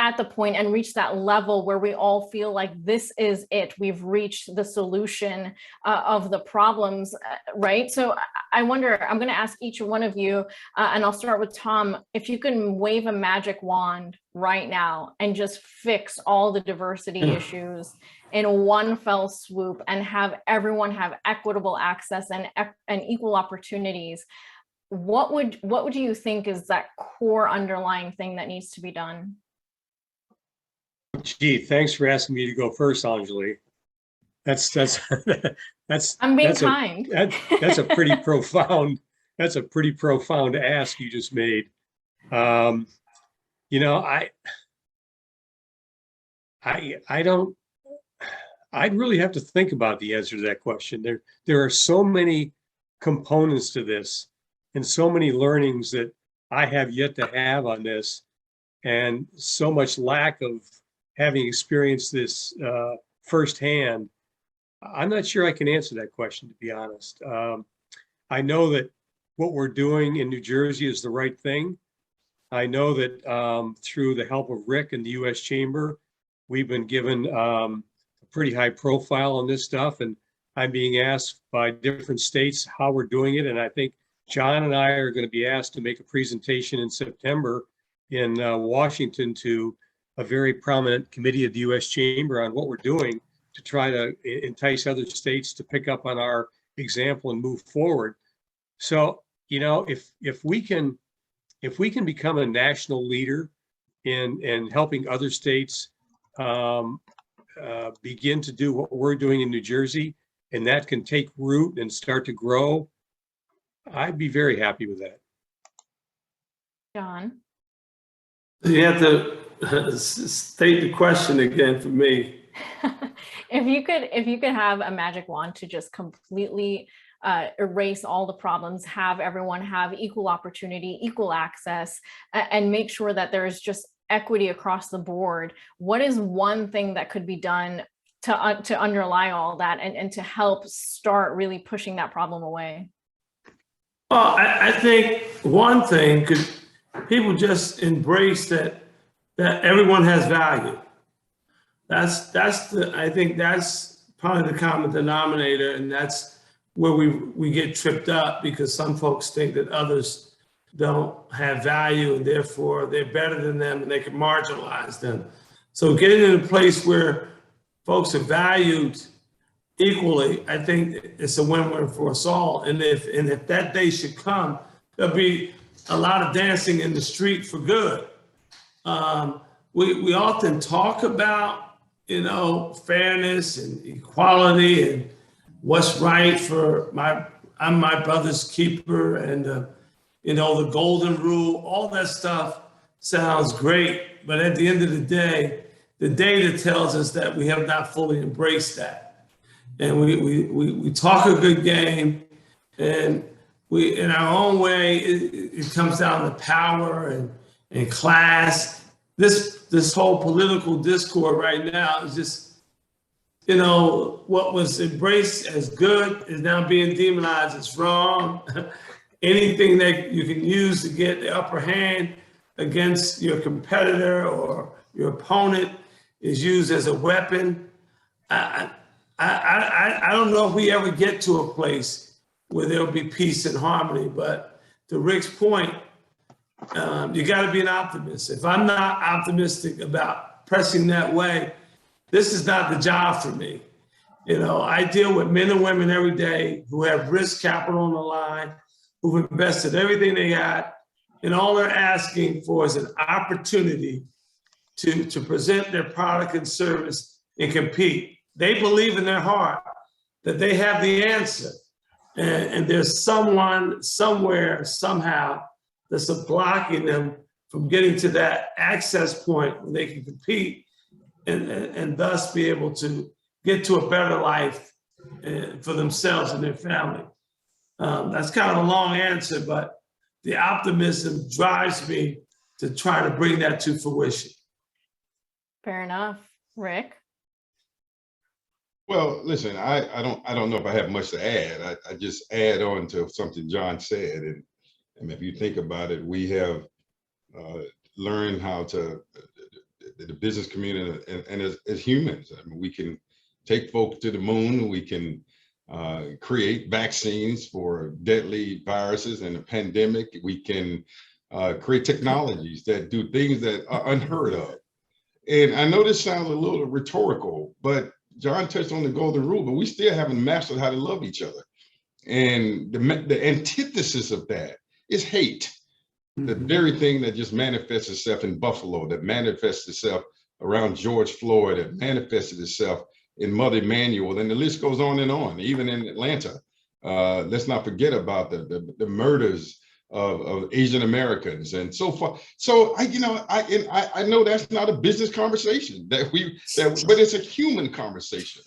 at the point and reach that level where we all feel like this is it. We've reached the solution of the problems, right? So I wonder, I'm going to ask each one of you, and I'll start with Tom, if you can wave a magic wand right now and just fix all the diversity issues in one fell swoop and have everyone have equitable access and equal opportunities, what would you think is that core underlying thing that needs to be done? Gee, thanks for asking me to go first, Anjali. That's I'm being kind. That's a pretty profound. That's a pretty profound ask you just made. I don't. I'd really have to think about the answer to that question. There are so many components to this, and so many learnings that I have yet to have on this, and so much lack of having experienced this firsthand. I'm not sure I can answer that question, to be honest. I know that what we're doing in New Jersey is the right thing. I know that through the help of Rick and the U.S. Chamber, we've been given a pretty high profile on this stuff, and I'm being asked by different states how we're doing it. And I think John and I are going to be asked to make a presentation in September in Washington to a very prominent committee of the U.S. Chamber on what we're doing to try to entice other states to pick up on our example and move forward. So, you know, if we can become a national leader in helping other states begin to do what we're doing in New Jersey, and that can take root and start to grow, I'd be very happy with that. John? You have to state the question again for me. If you could have a magic wand to just completely erase all the problems, have everyone have equal opportunity, equal access, and make sure that there is just equity across the board, what is one thing that could be done to underlie all that and to help start really pushing that problem away? Well, I think one thing could people just embrace that everyone has value. I think that's probably the common denominator, and that's where we get tripped up, because some folks think that others don't have value and therefore they're better than them and they can marginalize them. So getting in a place where folks are valued equally, I think it's a win-win for us all. And if that day should come, there'll be a lot of dancing in the street for good. We often talk about, you know, fairness and equality and what's right for I'm my brother's keeper, and you know, the golden rule. All that stuff sounds great, but at the end of the day, the data tells us that we have not fully embraced that. And we talk a good game, and we, in our own way, it comes down to power and class. This whole political discord right now is just, you know, what was embraced as good is now being demonized as wrong. Anything that you can use to get the upper hand against your competitor or your opponent is used as a weapon. I don't know if we ever get to a place where there'll be peace and harmony, but to Rick's point, you got to be an optimist. If I'm not optimistic about pressing that way, this is not the job for me. You know, I deal with men and women every day who have risk capital on the line, who've invested everything they got, and all they're asking for is an opportunity to present their product and service and compete. They believe in their heart that they have the answer, and there's someone, somewhere, somehow that's blocking them from getting to that access point where they can compete and thus be able to get to a better life for themselves and their family. That's kind of a long answer, but the optimism drives me to try to bring that to fruition. Fair enough. Rick? Well, listen, I don't know if I have much to add. I just add on to something John said. And if you think about it, we have learned how to, the business community and as humans, I mean, we can take folks to the moon, we can create vaccines for deadly viruses and a pandemic. We can create technologies that do things that are unheard of. And I know this sounds a little rhetorical, but John touched on the golden rule, but we still haven't mastered how to love each other. And the antithesis of that is hate. The very thing that just manifests itself in Buffalo, that manifests itself around George Floyd, that manifested itself in Mother Emanuel, and the list goes on, even in Atlanta. Let's not forget about the murders of Asian Americans and so far. So I know that's not a business conversation but it's a human conversation.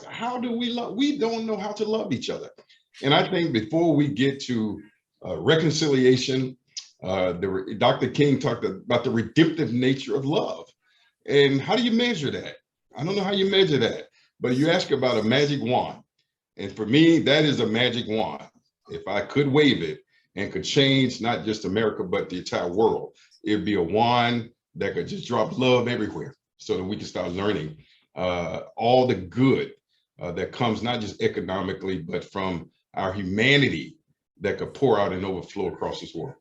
How do we love? We don't know how to love each other. And I think before we get to reconciliation, Dr. King talked about the redemptive nature of love. And how do you measure that? I don't know how you measure that, but you ask about a magic wand. And for me, that is a magic wand. If I could wave it and could change not just America, but the entire world, it'd be a wand that could just drop love everywhere so that we can start learning all the good that comes not just economically, but from our humanity that could pour out and overflow across this world.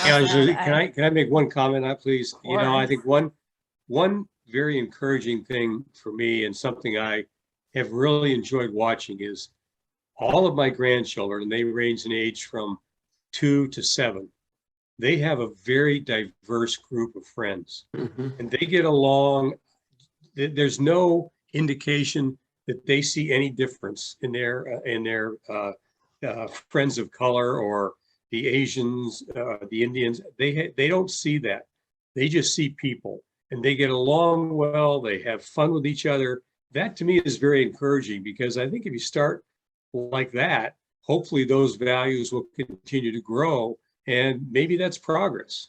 Angela, can I make one comment, please? You know, I think one very encouraging thing for me and something I have really enjoyed watching is all of my grandchildren, and they range in age from 2 to 7, they have a very diverse group of friends, and they get along. There's no indication that they see any difference in their friends of color or the Asians, the Indians. They don't see that. They just see people, and they get along well. They have fun with each other. That to me is very encouraging, because I think if you start like that, hopefully those values will continue to grow, and maybe that's progress.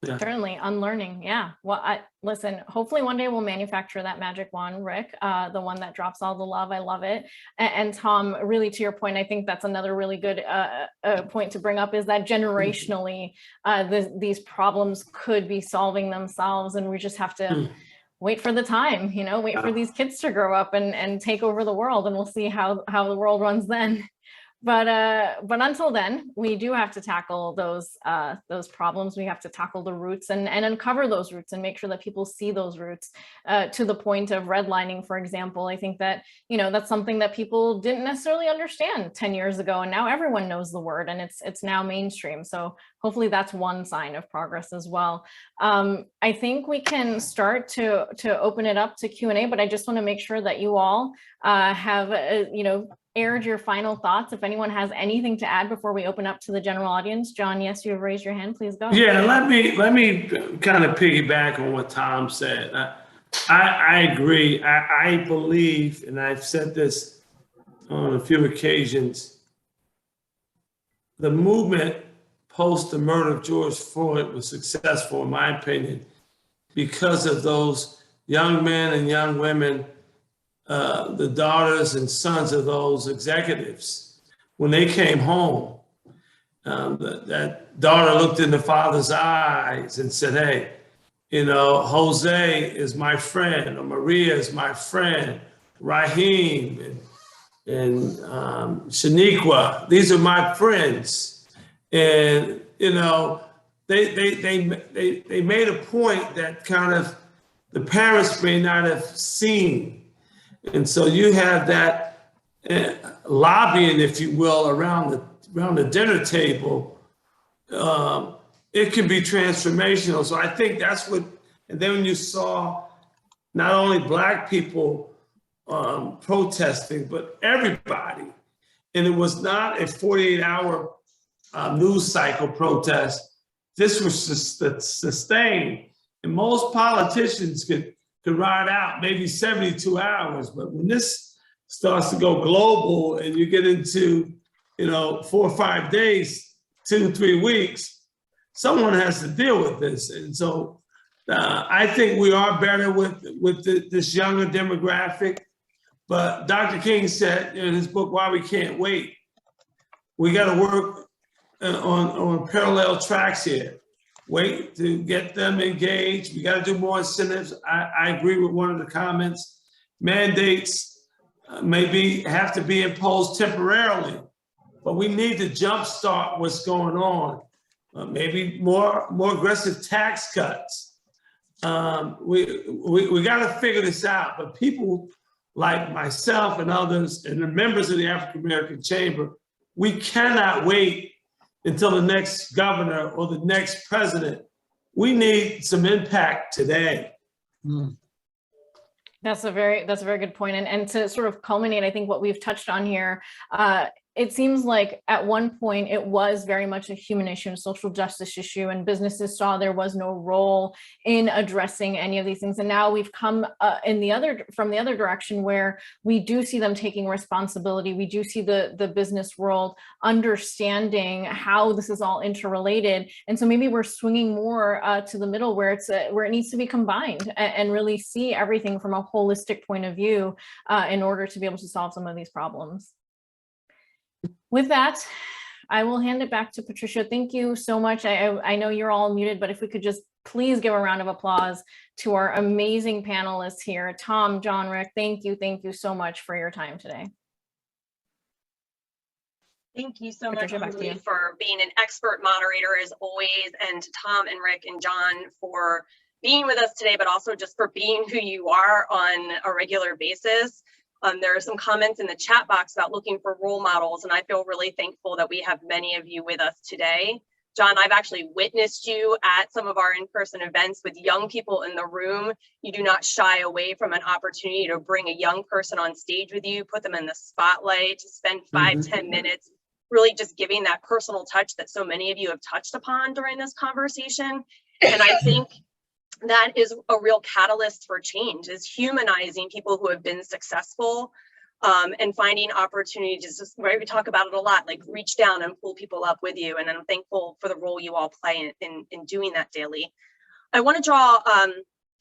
Yeah. Certainly, unlearning. Yeah. Well, listen, hopefully one day we'll manufacture that magic wand, Rick, the one that drops all the love. I love it. And Tom, really to your point, I think that's another really good point to bring up, is that generationally, these problems could be solving themselves, and we just have to wait for the time, wait for these kids to grow up and take over the world, and we'll see how the world runs then. But until then, we do have to tackle those problems. We have to tackle the roots and uncover those roots and make sure that people see those roots, to the point of redlining, for example. I think that, that's something that people didn't necessarily understand 10 years ago, and now everyone knows the word, and it's now mainstream. So hopefully that's one sign of progress as well. I think we can start to open it up to Q&A, but I just want to make sure that you all have, aired your final thoughts. If anyone has anything to add before we open up to the general audience. John, yes, you have raised your hand. Please go. Yeah, let me kind of piggyback on what Tom said. I agree. I believe, and I've said this on a few occasions, the movement post the murder of George Floyd was successful, in my opinion, because of those young men and young women, the daughters and sons of those executives. When they came home, that daughter looked in the father's eyes and said, hey, Jose is my friend, or Maria is my friend, Raheem and Shaniqua, these are my friends. And, they made a point that kind of the parents may not have seen. And so you have that lobbying, if you will, around the dinner table. It can be transformational. So I think that's what, and then when you saw not only Black people protesting, but everybody, and it was not a 48-hour news cycle protest. This was sustained, and most politicians could ride out maybe 72 hours. But when this starts to go global and you get into, 4 or 5 days, 2, 3 weeks, someone has to deal with this. And so I think we are better with this younger demographic. But Dr. King said in his book, Why We Can't Wait, we got to work on parallel tracks here. Wait to get them engaged. We got to do more incentives. I agree with one of the comments. Mandates have to be imposed temporarily, but we need to jumpstart what's going on. Maybe more aggressive tax cuts. We got to figure this out. But people like myself and others and the members of the African American Chamber, we cannot wait until the next governor or the next president. We need some impact today. That's a very good point. And to sort of culminate, I think what we've touched on here, it seems like at one point it was very much a human issue, a social justice issue, and businesses saw there was no role in addressing any of these things. And now we've come from the other direction, where we do see them taking responsibility. We do see the business world understanding how this is all interrelated. And so maybe we're swinging more to the middle, where it needs to be combined and really see everything from a holistic point of view in order to be able to solve some of these problems. With that, I will hand it back to Patricia. Thank you so much. I know you're all muted, but if we could just please give a round of applause to our amazing panelists here. Tom, John, Rick, thank you so much for your time today. Thank you so Patricia, much, back to you. Julie, for being an expert moderator as always, and to Tom and Rick and John for being with us today, but also just for being who you are on a regular basis. There are some comments in the chat box about looking for role models, and I feel really thankful that we have many of you with us today. John, I've actually witnessed you at some of our in-person events with young people in the room. You do not shy away from an opportunity to bring a young person on stage with you, put them in the spotlight, to spend 5-10 minutes, really just giving that personal touch that so many of you have touched upon during this conversation. And I think that is a real catalyst for change, is humanizing people who have been successful, and finding opportunities. Right, we talk about it a lot, like reach down and pull people up with you. And I'm thankful for the role you all play in doing that daily. I want to draw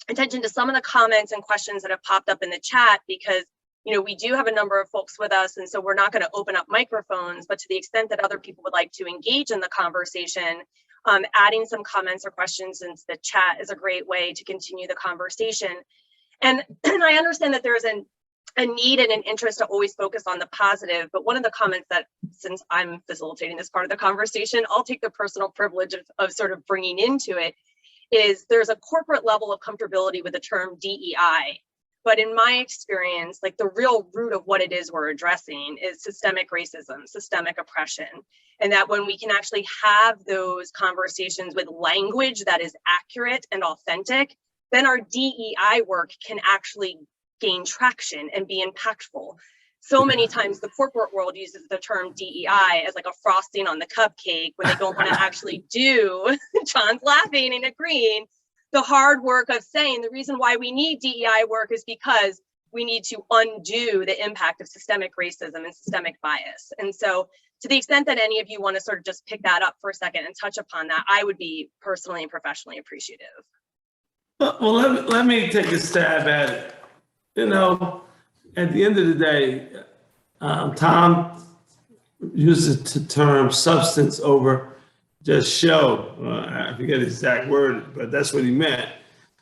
attention to some of the comments and questions that have popped up in the chat, because we do have a number of folks with us, and so we're not going to open up microphones, but to the extent that other people would like to engage in the conversation, adding some comments or questions into the chat is a great way to continue the conversation. And I understand that there's a need and an interest to always focus on the positive, but one of the comments that, since I'm facilitating this part of the conversation, I'll take the personal privilege of sort of bringing into it, is there's a corporate level of comfortability with the term DEI. But in my experience, like, the real root of what it is we're addressing is systemic racism, systemic oppression. And that when we can actually have those conversations with language that is accurate and authentic, then our DEI work can actually gain traction and be impactful. So many times the corporate world uses the term DEI as like a frosting on the cupcake when they don't want to actually do, John's laughing and agreeing, the hard work of saying the reason why we need DEI work is because we need to undo the impact of systemic racism and systemic bias. And so, to the extent that any of you want to sort of just pick that up for a second and touch upon that, I would be personally and professionally appreciative. Well, let me take a stab at it. At the end of the day, Tom uses the term substance over just show. I forget the exact word, but that's what he meant.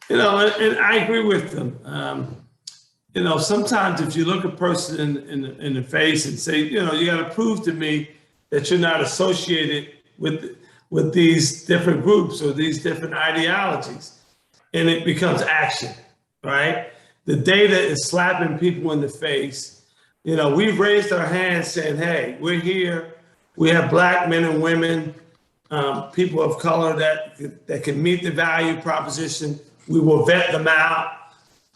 And I agree with him. Sometimes if you look a person in the face and say, you got to prove to me that you're not associated with these different groups or these different ideologies, and it becomes action, right? The data is slapping people in the face. We've raised our hands saying, hey, we're here. We have Black men and women, people of color that can meet the value proposition. We will vet them out.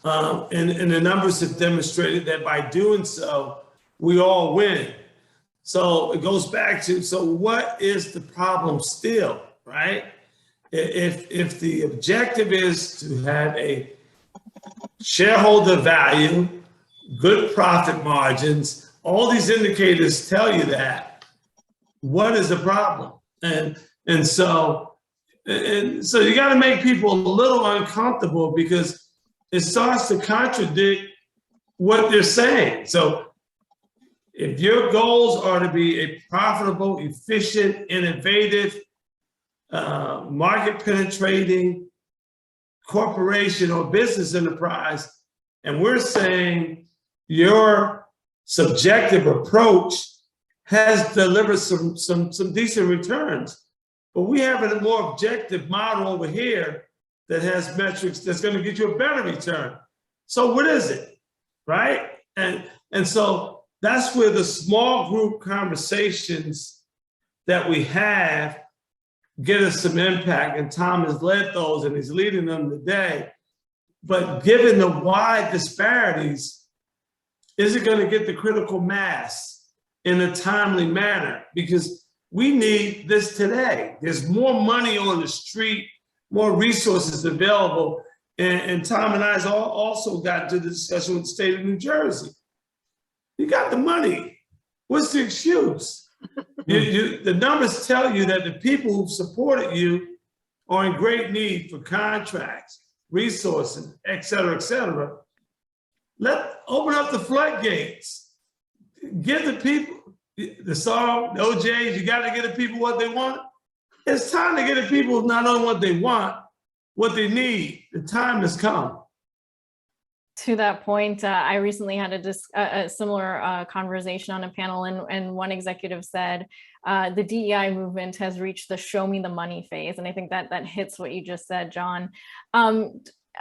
And the numbers have demonstrated that by doing so, we all win. So it goes back to, so what is the problem still, right? If the objective is to have a shareholder value, good profit margins, all these indicators tell you that, what is the problem? And so you got to make people a little uncomfortable, because it starts to contradict what they're saying. So if your goals are to be a profitable, efficient, innovative, market penetrating corporation or business enterprise, and we're saying your subjective approach has delivered some decent returns, but we have a more objective model over here that has metrics that's going to get you a better return. So what is it, right? And so that's where the small group conversations that we have get us some impact, and Tom has led those and he's leading them today. But given the wide disparities, is it going to get the critical mass in a timely manner? Because we need this today. There's more money on the street, more resources available. And Tom and I also got to the discussion with the state of New Jersey. You got the money. What's the excuse? The numbers tell you that the people who've supported you are in great need for contracts, resources, et cetera, et cetera. Open up the floodgates. Give the people, the song, the OJs, you got to give the people what they want. It's time to give the people not only what they want, what they need. The time has come. To that point, I recently had a similar conversation on a panel, and one executive said, the DEI movement has reached the show me the money phase. And I think that hits what you just said, John.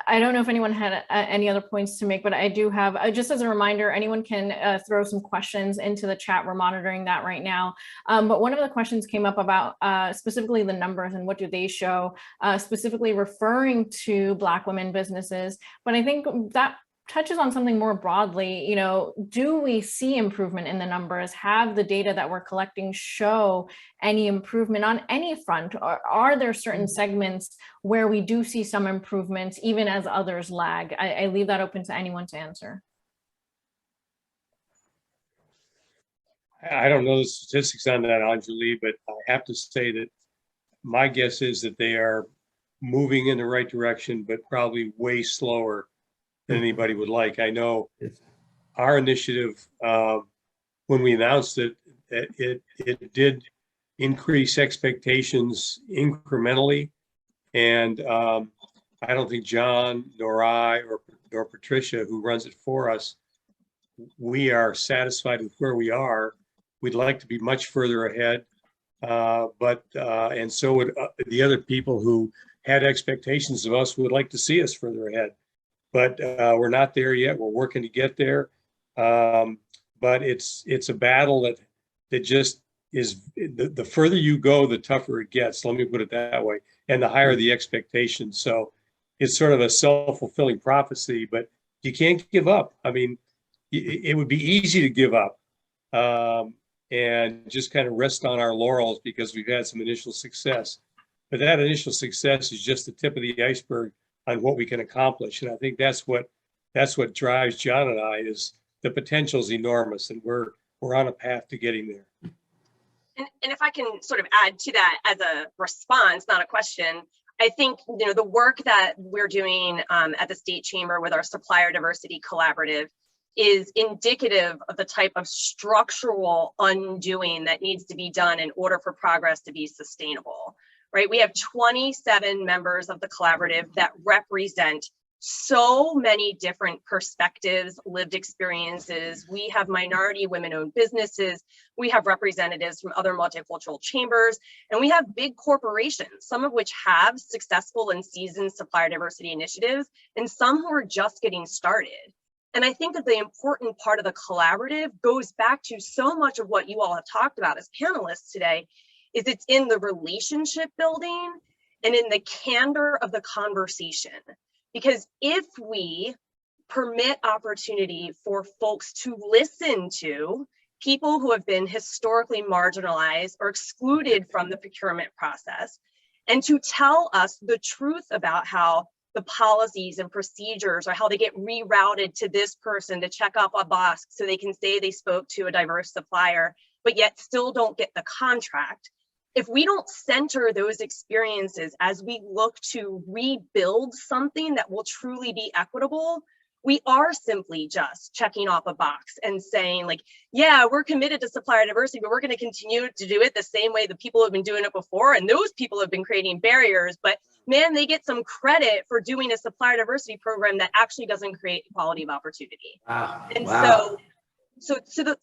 I don't know if anyone had any other points to make, but I do have, just as a reminder, anyone can throw some questions into the chat. We're monitoring that right now. But one of the questions came up about specifically the numbers and what do they show, specifically referring to Black women businesses. But I think that touches on something more broadly. You know, do we see improvement in the numbers? Have the data that we're collecting show any improvement on any front? Or are there certain segments where we do see some improvements even as others lag? I leave that open to anyone to answer. I don't know the statistics on that, Anjali, but I have to say that my guess is that they are moving in the right direction, but probably way slower than anybody would like. I know our initiative, when we announced it, it did increase expectations incrementally. And I don't think John, nor I, or Patricia, who runs it for us, we are satisfied with where we are. We'd like to be much further ahead. And so would the other people who had expectations of us would like to see us further ahead. But we're not there yet. We're working to get there. But it's a battle that just is, the further you go, the tougher it gets. Let me put it that way. And the higher the expectations. So it's sort of a self-fulfilling prophecy, but you can't give up. I mean, it would be easy to give up and just kind of rest on our laurels because we've had some initial success. But that initial success is just the tip of the iceberg on what we can accomplish. And I think that's what drives John and I, is the potential is enormous, and we're on a path to getting there. And if I can sort of add to that as a response, not a question, I think, you know, the work that we're doing at the State Chamber with our Supplier Diversity Collaborative is indicative of the type of structural undoing that needs to be done in order for progress to be sustainable. Right? We have 27 members of the collaborative that represent so many different perspectives, lived experiences. We have minority women-owned businesses. We have representatives from other multicultural chambers, and we have big corporations, some of which have successful and seasoned supplier diversity initiatives, and some who are just getting started. And I think that the important part of the collaborative goes back to so much of what you all have talked about as panelists today, is it's in the relationship building and in the candor of the conversation. Because if we permit opportunity for folks to listen to people who have been historically marginalized or excluded from the procurement process, and to tell us the truth about how the policies and procedures or how they get rerouted to this person to check off a box so they can say they spoke to a diverse supplier, but yet still don't get the contract. If we don't center those experiences as we look to rebuild something that will truly be equitable, we are simply just checking off a box and saying, like, yeah, we're committed to supplier diversity, but we're going to continue to do it the same way the people have been doing it before. And those people have been creating barriers, but man, they get some credit for doing a supplier diversity program that actually doesn't create equality of opportunity. Wow. And Wow.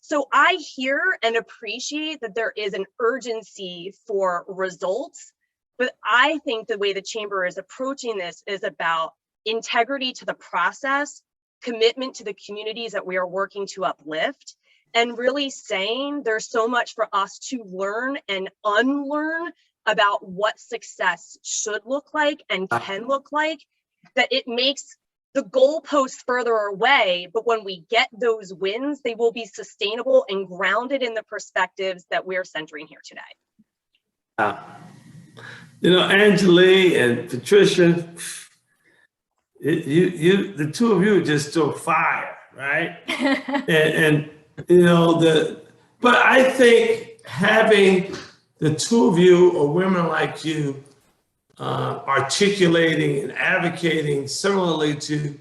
So I hear and appreciate that there is an urgency for results, but I think the way the chamber is approaching this is about integrity to the process, commitment to the communities that we are working to uplift, and really saying there's so much for us to learn and unlearn about what success should look like and can look like, that it makes the goalposts further away, but when we get those wins, they will be sustainable and grounded in the perspectives that we're centering here today. You know, Anjali and Patricia, the two of you just so fire, right? and you know, but I think having the two of you or women like you articulating and advocating similarly to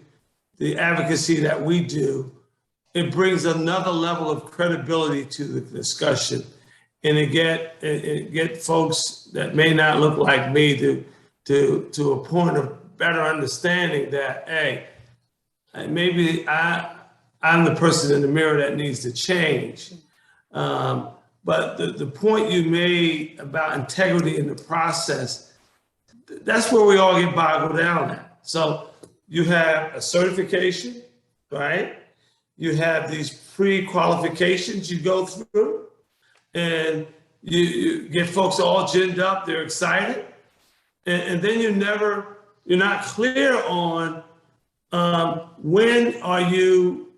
the advocacy that we do, it brings another level of credibility to the discussion. And it get folks that may not look like me to a point of better understanding that, hey, maybe I'm the person in the mirror that needs to change. But the point you made about integrity in the process, that's where we all get boggled down at. So you have a certification, right? You have these pre-qualifications you go through, and you get folks all ginned up, they're excited. And then you're not clear on when are you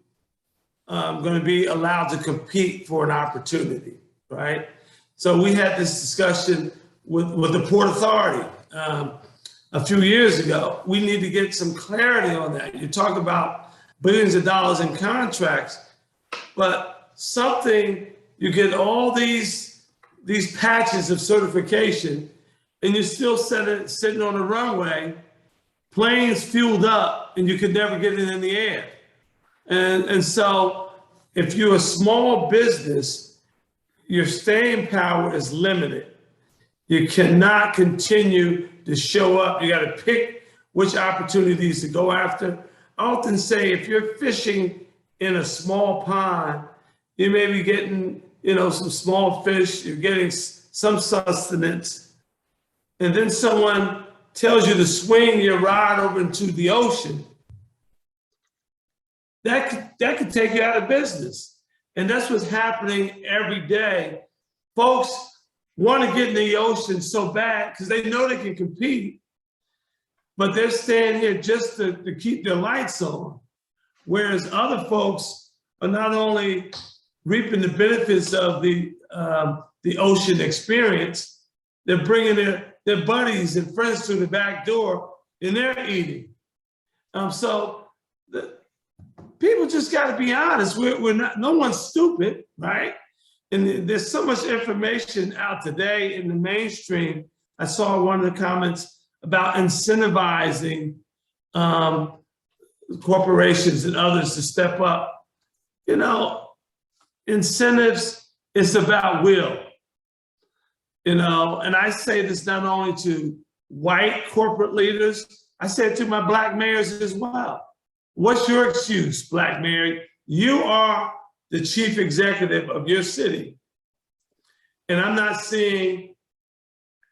going to be allowed to compete for an opportunity, right? So we had this discussion with the Port Authority a few years ago. We need to get some clarity on that. You talk about billions of dollars in contracts, but you get all these patches of certification, and you're still sitting on a runway, planes fueled up, and you could never get it in the air. And so if you're a small business, your staying power is limited. You cannot continue to show up. You got to pick which opportunities to go after. I often say, if you're fishing in a small pond, you may be getting, some small fish, you're getting some sustenance, and then someone tells you to swing your rod over into the ocean. That could take you out of business. And that's what's happening every day. Folks want to get in the ocean so bad because they know they can compete, but they're staying here just to keep their lights on. Whereas other folks are not only reaping the benefits of the ocean experience, they're bringing their buddies and friends through the back door, and they're eating. People just got to be honest. We're not. No one's stupid, right? And there's so much information out today in the mainstream. I saw one of the comments about incentivizing corporations and others to step up. Incentives is about will. And I say this not only to white corporate leaders, I say it to my Black mayors as well. What's your excuse, Black mayor? You are the chief executive of your city. And I'm not seeing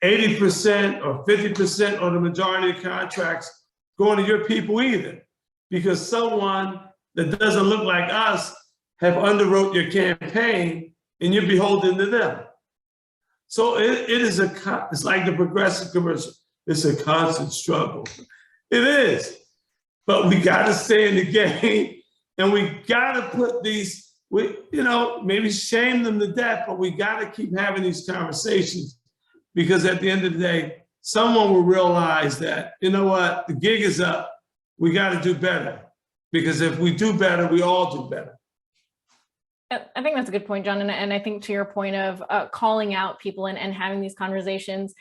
80% or 50% or the majority of contracts going to your people either, because someone that doesn't look like us have underwrote your campaign and you're beholden to them. So it's like the Progressive commercial. It's a constant struggle. It is, but we got to stay in the game, and we got to put maybe shame them to death, but we got to keep having these conversations, because at the end of the day, someone will realize that, the gig is up. We got to do better, because if we do better, we all do better. I think that's a good point, John. And I think to your point of calling out people and having these conversations,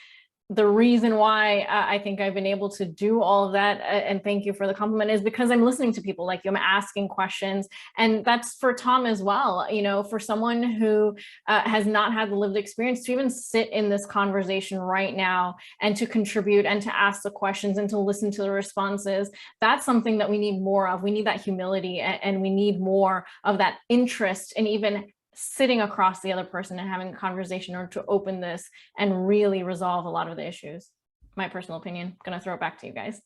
the reason why I think I've been able to do all of that, and thank you for the compliment, is because I'm listening to people like you. I'm asking questions, and that's for Tom as well. For someone who has not had the lived experience to even sit in this conversation right now and to contribute and to ask the questions and to listen to the responses, that's something that we need more of. We need that humility, and we need more of that interest in even sitting across the other person and having a conversation, or to open this and really resolve a lot of the issues. My personal opinion. I'm going to throw it back to you guys.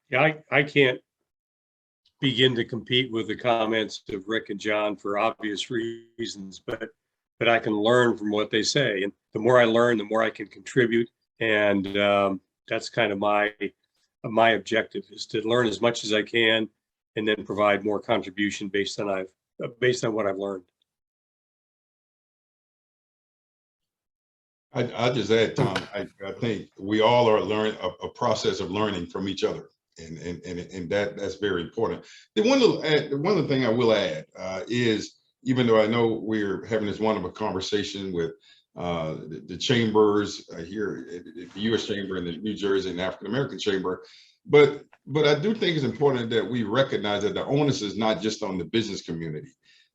Yeah, I can't begin to compete with the comments of Rick and John for obvious reasons, but I can learn from what they say. And the more I learn, the more I can contribute. And that's kind of my objective, is to learn as much as I can, and then provide more contribution based on what I've learned. I just add, Tom, I think we all are learning a process of learning from each other, and that's very important. The one thing I will add is, even though I know we're having this wonderful conversation with the chambers here, the U.S. Chamber and the New Jersey and African American Chamber, but I do think it's important that we recognize that the onus is not just on the business community.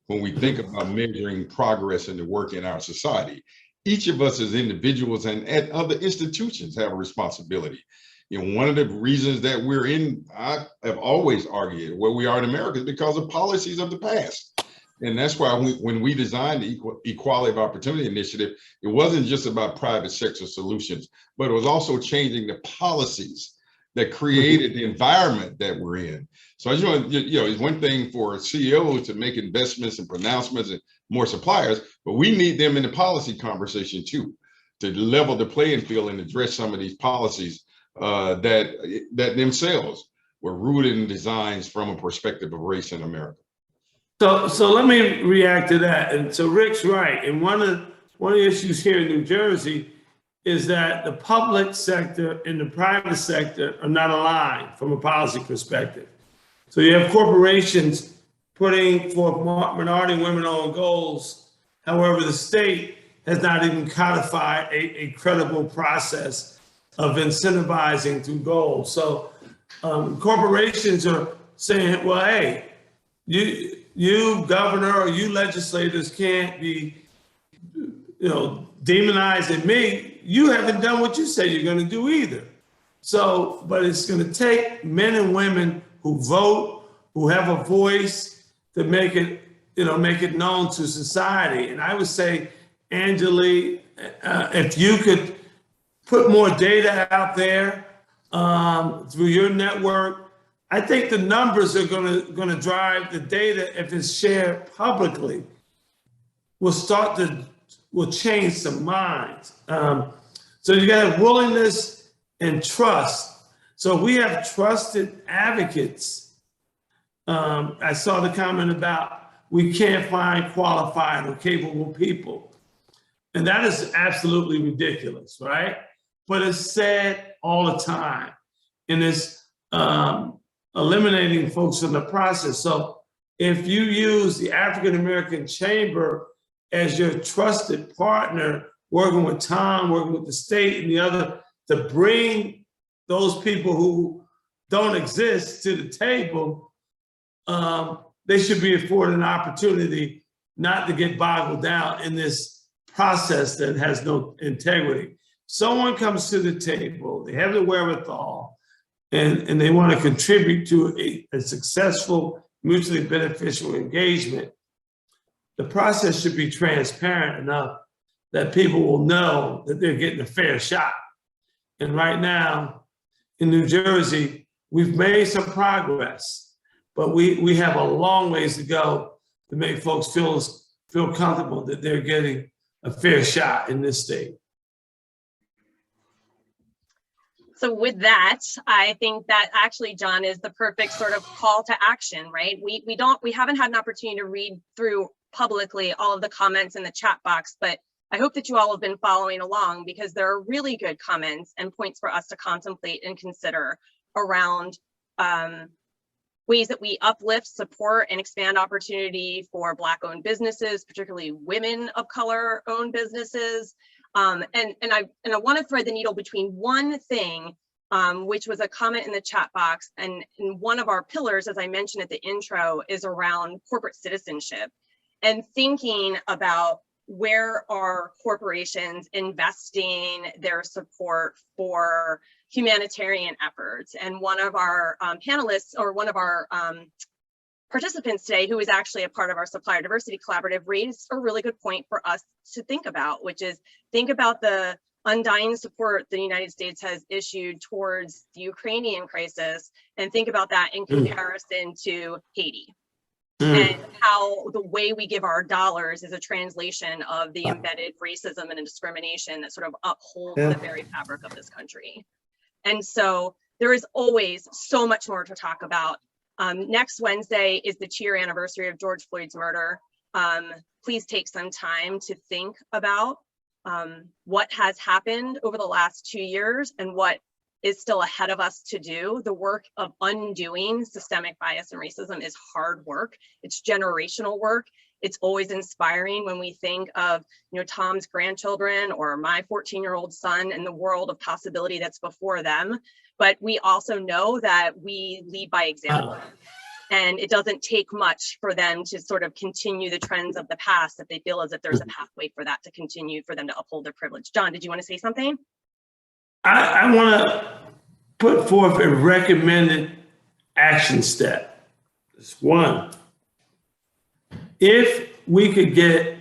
When we think about measuring progress in the work in our society, each of us as individuals and at other institutions have a responsibility. One of the reasons that we're in, I have always argued, where we are in America is because of policies of the past. And that's why when we designed the Equality of Opportunity Initiative, it wasn't just about private sector solutions, but it was also changing the policies that created the environment that we're in. So you know, it's one thing for CEOs to make investments and pronouncements and more suppliers, but we need them in the policy conversation too, to level the playing field and address some of these policies that themselves were rooted in designs from a perspective of race in America. So let me react to that. And so Rick's right. And one of the issues here in New Jersey is that the public sector and the private sector are not aligned from a policy perspective. So you have corporations putting forth minority and women-owned goals. However, the state has not even codified a credible process of incentivizing through goals. So corporations are saying, well, hey, you governor or you legislators can't be, demonizing me. You haven't done what you say you're going to do either. So, but it's going to take men and women who vote, who have a voice to make it known to society. And I would say, Angeli, if you could put more data out there through your network, I think the numbers are going to drive the data. If it's shared publicly, will change some minds. So you got to have willingness and trust. So we have trusted advocates. I saw the comment about we can't find qualified or capable people. And that is absolutely ridiculous, right? But it's said all the time. And it's eliminating folks in the process. So if you use the African American Chamber as your trusted partner, working with Tom, working with the state and the other, to bring those people who don't exist to the table, they should be afforded an opportunity not to get boggled down in this process that has no integrity. Someone comes to the table, they have the wherewithal, and they want to contribute to a successful, mutually beneficial engagement. The process should be transparent enough that people will know that they're getting a fair shot. And right now, in New Jersey, we've made some progress, but we have a long ways to go to make folks feel comfortable that they're getting a fair shot in this state. So with that, I think that actually, John, is the perfect sort of call to action, right? We haven't had an opportunity to read through publicly all of the comments in the chat box, but I hope that you all have been following along, because there are really good comments and points for us to contemplate and consider around ways that we uplift, support, and expand opportunity for Black-owned businesses, particularly women of color-owned businesses. And I want to thread the needle between one thing, which was a comment in the chat box, and one of our pillars, as I mentioned at the intro, is around corporate citizenship and thinking about where are corporations investing their support for humanitarian efforts. And one of our panelists, or one of our participants today, who is actually a part of our Supplier Diversity Collaborative, raised a really good point for us to think about, which is think about the undying support the United States has issued towards the Ukrainian crisis, and think about that in comparison to Haiti. And how the way we give our dollars is a translation of the embedded racism and discrimination that sort of upholds the very fabric of this country. And so there is always so much more to talk about. Next Wednesday is the 2-year anniversary of George Floyd's murder. Please take some time to think about what has happened over the last 2 years and what is still ahead of us to do. The work of undoing systemic bias and racism is hard work. It's generational work. It's always inspiring when we think of, Tom's grandchildren or my 14-year-old son and the world of possibility that's before them. But we also know that we lead by example. And it doesn't take much for them to sort of continue the trends of the past if they feel as if there's a pathway for that to continue, for them to uphold their privilege. John, did you want to say something? I want to put forth a recommended action step. It's one. if we could get,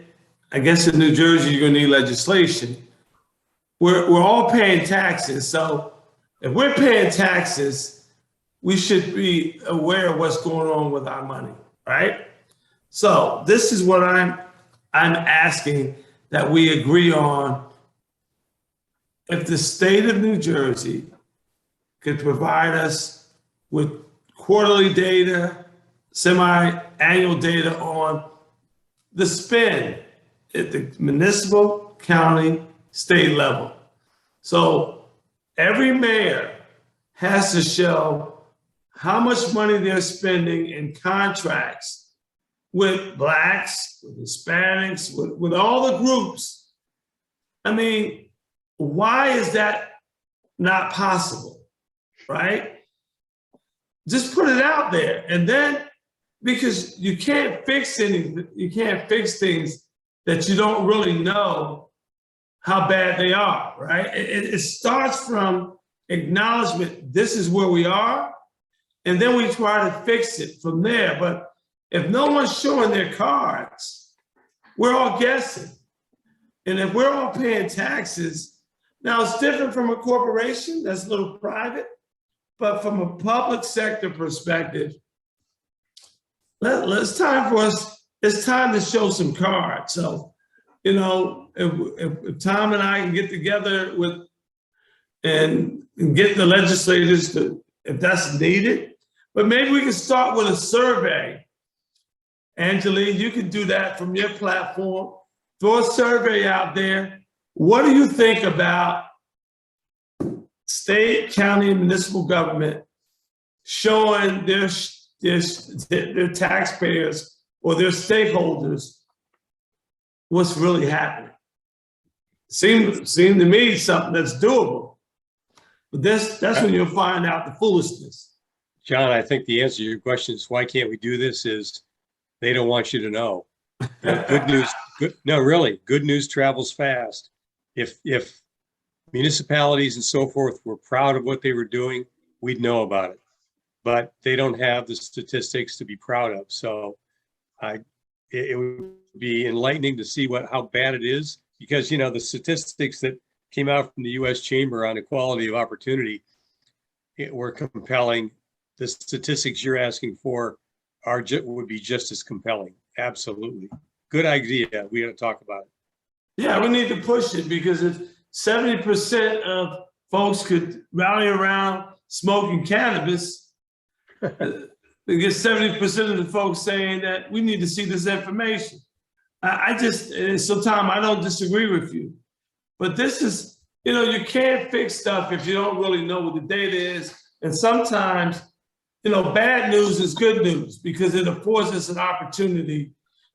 I guess in New Jersey, you're gonna need legislation. We're all paying taxes. So if we're paying taxes, we should be aware of what's going on with our money, right? So this is what I'm asking that we agree on. If the state of New Jersey could provide us with quarterly data, semi-annual data on the spend at the municipal, county, state level. So every mayor has to show how much money they're spending in contracts with Blacks, with Hispanics, with all the groups. I mean, why is that not possible, right? Just put it out there. And then, because you can't fix anything, you can't fix things that you don't really know how bad they are, right? It starts from acknowledgement, this is where we are, and then we try to fix it from there. But if no one's showing their cards, we're all guessing. And if we're all paying taxes, now it's different from a corporation, that's a little private, but from a public sector perspective, it's time for us, it's time to show some cards. So, you know, if Tom and I can get together with and get the legislators to, if that's needed, but maybe we can start with a survey. Angeline, you can do that from your platform. Throw a survey out there. What do you think about state, county, and municipal government showing their taxpayers or their stakeholders what's really happening? Seemed to me something that's doable. But that's when you'll find out the foolishness. John, I think the answer to your question is why can't we do this is they don't want you to know. Good news, really, good news travels fast. If municipalities and so forth were proud of what they were doing, we'd know about it. But they don't have the statistics to be proud of. So it would be enlightening to see how bad it is, because, you know, the statistics that came out from the U.S. Chamber on equality of opportunity were compelling. The statistics you're asking for would be just as compelling. Absolutely. Good idea. We got to talk about it. Yeah, we need to push it, because if 70% of folks could rally around smoking cannabis, they get 70% of the folks saying that we need to see this information. So Tom, I don't disagree with you, but this is, you know, you can't fix stuff if you don't really know what the data is. And sometimes, you know, bad news is good news, because it affords us an opportunity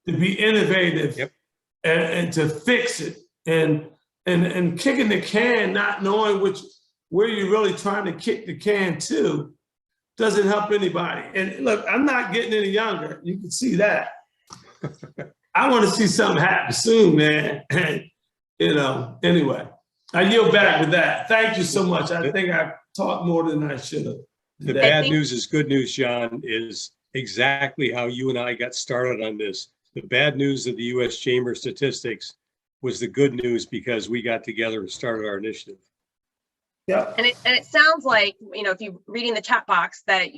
to be innovative. Yep. and to fix it, and kicking the can, not knowing where you're really trying to kick the can to, doesn't help anybody. And look, I'm not getting any younger. You can see that. I want to see something happen soon, man. And, you know, anyway, I yield back with that. Thank you so much. I think I've talked more than I should have. The bad news is good news, John, is exactly how you and I got started on this. The bad news of the U.S. Chamber statistics was the good news, because we got together and started our initiative. Yeah. And it sounds like, you know, if you're reading the chat box, that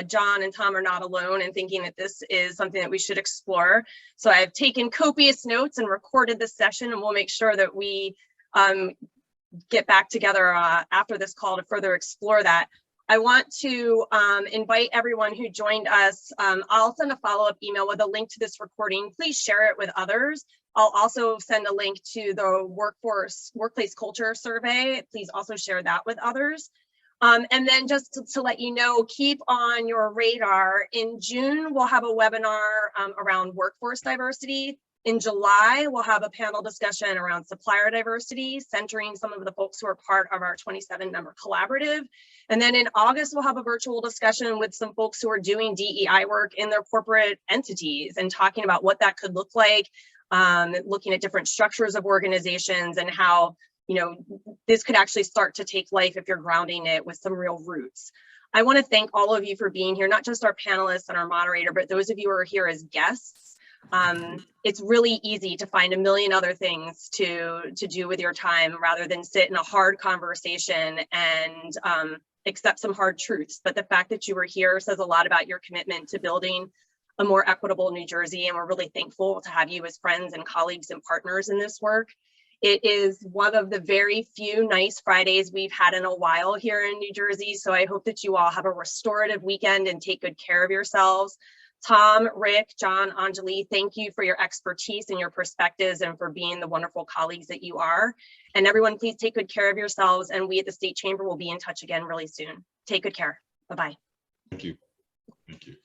John and Tom are not alone in thinking that this is something that we should explore. So I've taken copious notes and recorded this session, and we'll make sure that we get back together after this call to further explore that. I want to invite everyone who joined us. I'll send a follow-up email with a link to this recording. Please share it with others. I'll also send a link to the workplace culture survey. Please also share that with others. And then just to let you know, keep on your radar. In June, we'll have a webinar around workforce diversity. In July, we'll have a panel discussion around supplier diversity, centering some of the folks who are part of our 27-member collaborative. And then in August, we'll have a virtual discussion with some folks who are doing DEI work in their corporate entities and talking about what that could look like, looking at different structures of organizations and how, you know, this could actually start to take life if you're grounding it with some real roots. I want to thank all of you for being here, not just our panelists and our moderator, but those of you who are here as guests. It's really easy to find a million other things to do with your time rather than sit in a hard conversation and accept some hard truths. But the fact that you were here says a lot about your commitment to building a more equitable New Jersey, and we're really thankful to have you as friends and colleagues and partners in this work. It is one of the very few nice Fridays we've had in a while here in New Jersey, so I hope that you all have a restorative weekend and take good care of yourselves. Tom, Rick, John, Anjali, thank you for your expertise and your perspectives and for being the wonderful colleagues that you are. And everyone, please take good care of yourselves, and we at the State Chamber will be in touch again really soon. Take good care. Bye-bye. Thank you. Thank you.